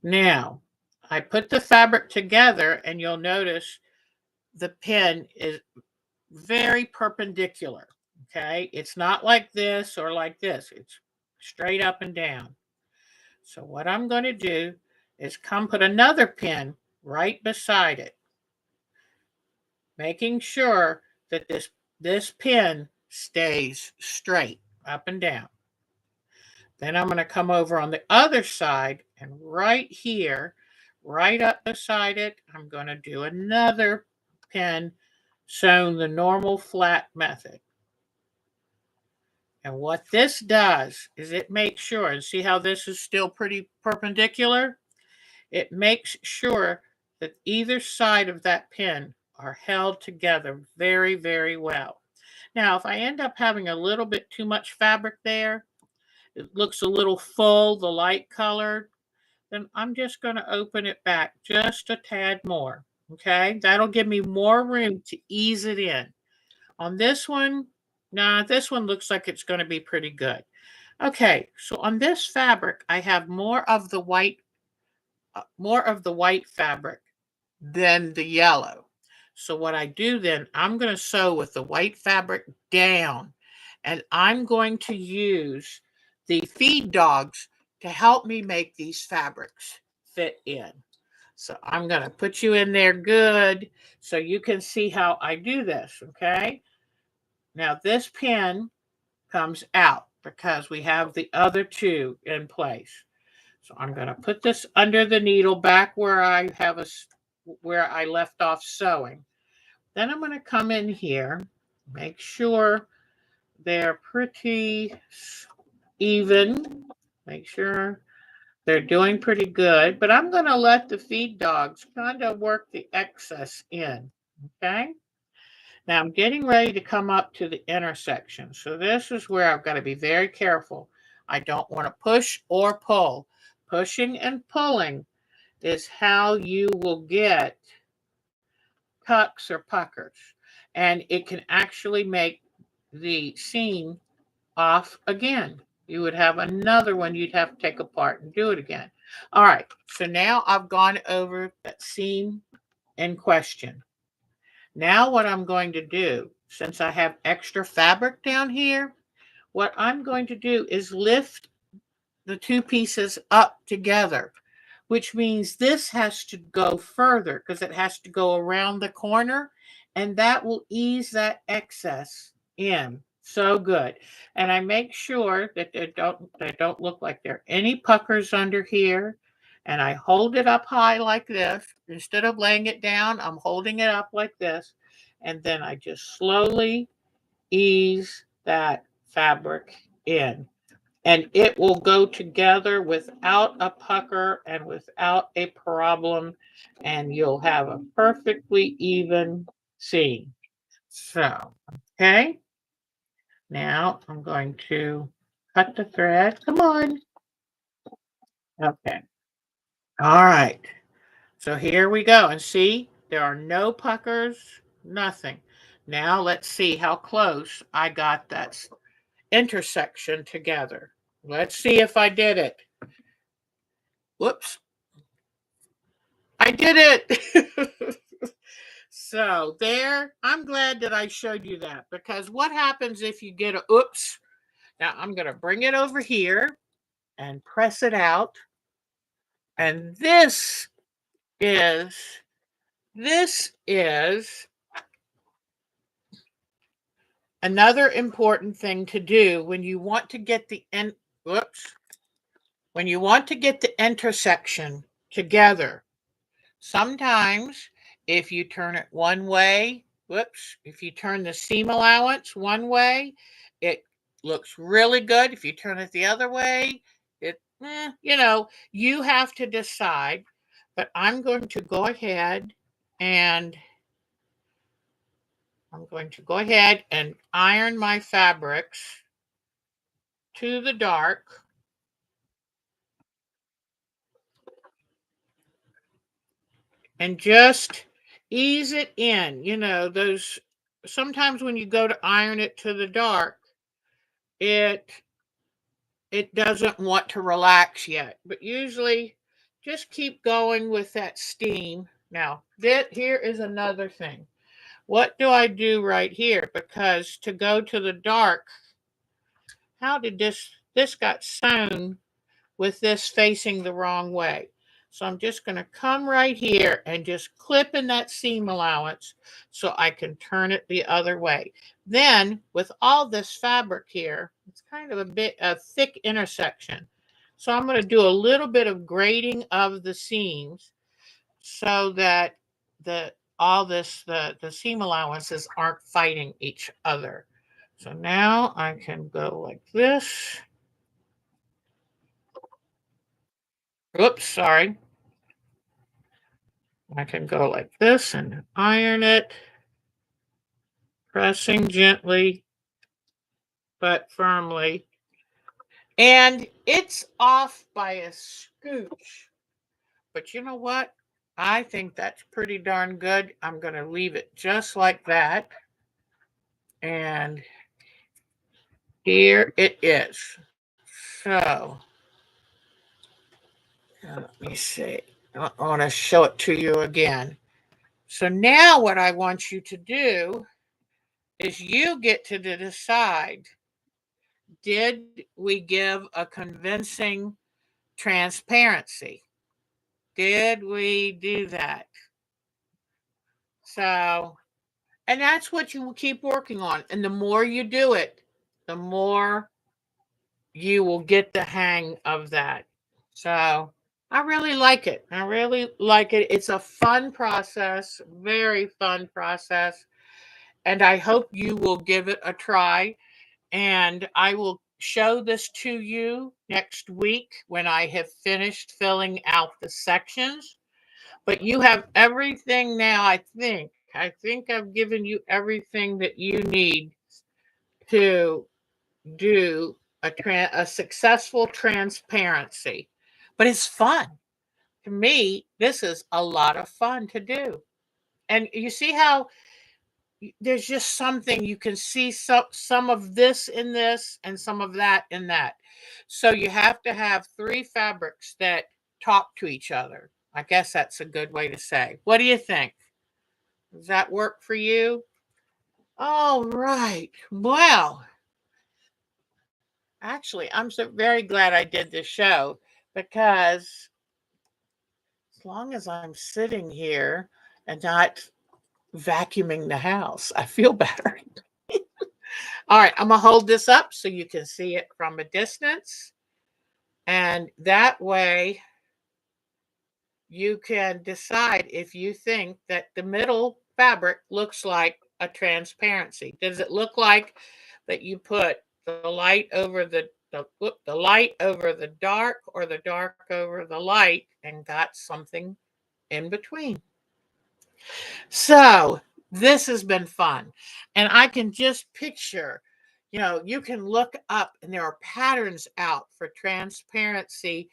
Now, I put the fabric together and you'll notice the pin is very perpendicular. Okay, it's not like this or like this, it's straight up and down. So, what I'm going to do is come put another pin right beside it, making sure that this pin stays straight up and down. Then I'm going to come over on the other side and right here, right up beside it, I'm going to do another pin sewn the normal flat method. And what this does is it makes sure, and see how this is still pretty perpendicular? It makes sure that either side of that pin are held together very, very well. Now, if I end up having a little bit too much fabric there, it looks a little full, the light colored, then I'm just going to open it back just a tad more. Okay, that'll give me more room to ease it in. On this one, nah, this one looks like it's going to be pretty good. Okay, so on this fabric, I have more of the white fabric than the yellow. So what I do then, I'm going to sew with the white fabric down, and I'm going to use the feed dogs to help me make these fabrics fit in. So I'm going to put you in there good so you can see how I do this, okay? Now this pin comes out because we have the other two in place. So I'm going to put this under the needle back where where I left off sewing. Then I'm going to come in here, make sure they're pretty even, make sure they're doing pretty good, but I'm going to let the feed dogs kind of work the excess in, okay? Now I'm getting ready to come up to the intersection. So this is where I've got to be very careful. I don't want to push or pull. Pushing and pulling is how you will get tucks or puckers. And it can actually make the seam off again. You would have another one you'd have to take apart and do it again. All right, so now I've gone over that seam in question. Now what I'm going to do, since I have extra fabric down here, what I'm going to do is lift the two pieces up together, which means this has to go further because it has to go around the corner, and that will ease that excess in. So good. And I make sure that they don't look like there are any puckers under here. And I hold it up high like this. Instead of laying it down, I'm holding it up like this. And then I just slowly ease that fabric in, and it will go together without a pucker and without a problem, and you'll have a perfectly even seam. So, okay, now I'm going to cut the thread. Come on. Okay. All right. So here we go. And see, there are no puckers, nothing. Now let's see how close I got that intersection together. Let's see if I did it. Whoops. I did it. So there, I'm glad that I showed you that, because what happens if you get a oops? Now I'm going to bring it over here and press it out. And is this is another important thing to do when you want to get the whoops, when you want to get the intersection together. Sometimes if you turn it one way, whoops, if you turn the seam allowance one way, it looks really good. If you turn it the other way, you have to decide. But I'm going to go ahead and iron my fabrics to the dark and just ease it in. Those sometimes when you go to iron it to the dark, it it doesn't want to relax yet. But usually just keep going with that steam. Now, here is another thing. What do I do right here? Because to go to the dark, how did this got sewn with this facing the wrong way? So I'm just going to come right here and just clip in that seam allowance so I can turn it the other way. Then with all this fabric here, it's kind of a thick intersection. So I'm going to do a little bit of grading of the seams so that the seam allowances aren't fighting each other. So now I can go like this. Oops, sorry. I can go like this and iron it, pressing gently but firmly. And it's off by a scooch. But you know what? I think that's pretty darn good. I'm going to leave it just like that. And here it is. So, let me see. I want to show it to you again. So now what I want you to do is you get to decide, did we give a convincing transparency? Did we do that? So, and that's what you will keep working on. And the more you do it, the more you will get the hang of that. So, I really like it. I really like it. It's a fun process, very fun process. And I hope you will give it a try. And I will show this to you next week when I have finished filling out the sections. But you have everything now, I think. I think I've given you everything that you need to do a successful transparency. But it's fun. To me, this is a lot of fun to do. And you see how there's just something you can see some of this in this and some of that in that. So you have to have three fabrics that talk to each other. I guess that's a good way to say. What do you think? Does that work for you? All right. Well, actually, I'm so very glad I did this show because as long as I'm sitting here and not vacuuming the house, I feel better. All right, I'm going to hold this up so you can see it from a distance. And that way you can decide if you think that the middle fabric looks like a transparency. Does it look like that you put the light over the light over the dark, or the dark over the light, and got something in between? So this has been fun. And I can just picture, you can look up and there are patterns out for transparency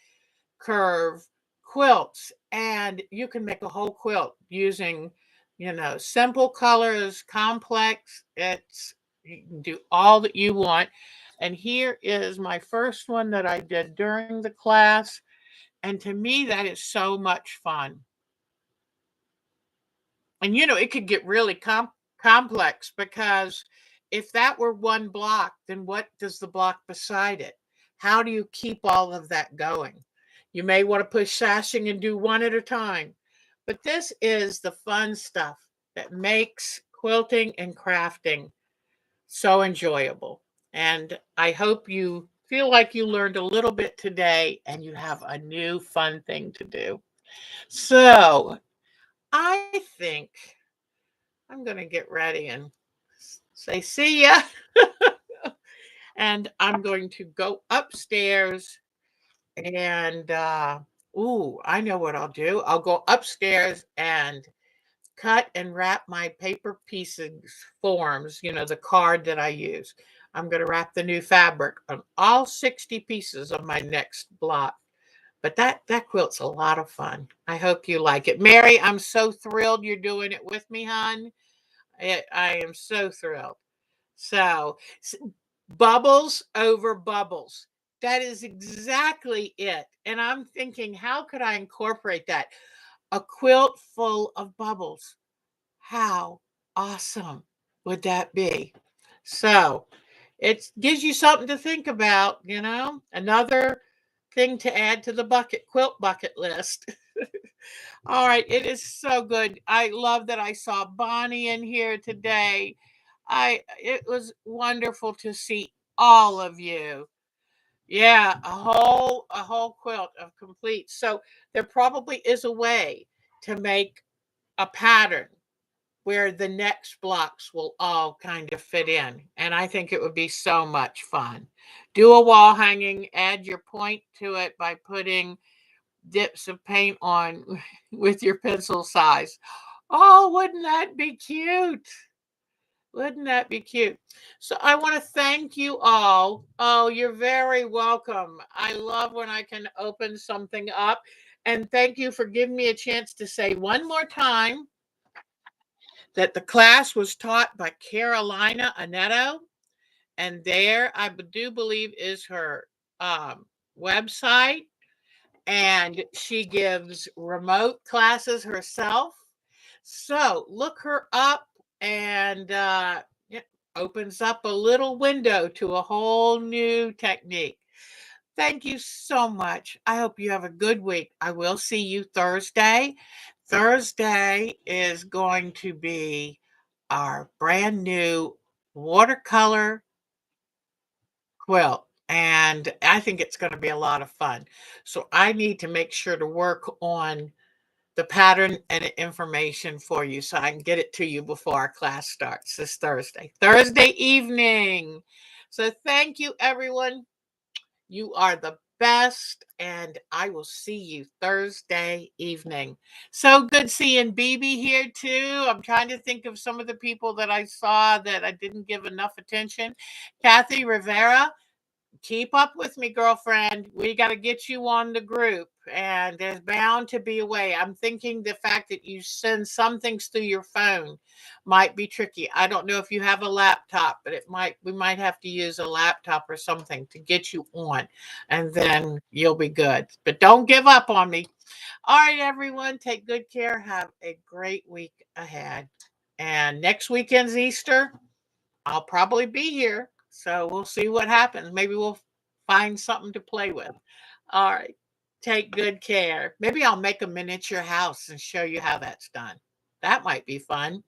curve quilts, and you can make a whole quilt using, simple colors, complex. You can do all that you want. And here is my first one that I did during the class. And to me, that is so much fun. And it could get really complex, because if that were one block, then what does the block beside it? How do you keep all of that going? You may want to push sashing and do one at a time. But this is the fun stuff that makes quilting and crafting so enjoyable. And I hope you feel like you learned a little bit today and you have a new fun thing to do. So I think I'm going to get ready and say see ya. And I'm going to go upstairs and, I know what I'll do. I'll go upstairs and cut and wrap my paper pieces forms, the card that I use. I'm going to wrap the new fabric on all 60 pieces of my next block. But that quilt's a lot of fun. I hope you like it. Mary, I'm so thrilled you're doing it with me, hon. I am so thrilled. So, bubbles over bubbles. That is exactly it. And I'm thinking, how could I incorporate that? A quilt full of bubbles. How awesome would that be? So, it gives you something to think about, another thing to add to the quilt bucket list. All right, it is so good. I love that I saw Bonnie in here today. It was wonderful to see all of you. Yeah, a whole quilt of complete. So there probably is a way to make a pattern where the next blocks will all kind of fit in. And I think it would be so much fun. Do a wall hanging, add your point to it by putting dips of paint on with your pencil size. Oh, wouldn't that be cute? Wouldn't that be cute? So I want to thank you all. Oh, you're very welcome. I love when I can open something up. And thank you for giving me a chance to say one more time that the class was taught by Carolina Oneto. And there, I do believe, is her website. And she gives remote classes herself. So look her up, and it opens up a little window to a whole new technique. Thank you so much. I hope you have a good week. I will see you Thursday. Thursday is going to be our brand new watercolor quilt. And I think it's going to be a lot of fun. So I need to make sure to work on the pattern and information for you so I can get it to you before our class starts this Thursday evening. So thank you, everyone. You are the best, and I will see you Thursday evening. So good seeing BB here too. I'm trying to think of some of the people that I saw that I didn't give enough attention. Kathy Rivera, keep up with me, girlfriend. We got to get you on the group. and there's bound to be a way. I'm thinking the fact that you send some things through your phone might be tricky. I don't know if you have a laptop, but we might have to use a laptop or something to get you on, and then you'll be good. But don't give up on me. All right, everyone, take good care. Have a great week ahead. And next weekend's Easter. I'll probably be here. So we'll see what happens. Maybe we'll find something to play with. All right. Take good care. Maybe I'll make a miniature house and show you how that's done. That might be fun.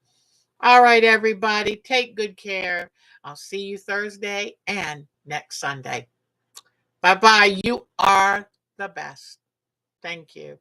All right, everybody. Take good care. I'll see you Thursday and next Sunday. Bye bye. You are the best. Thank you.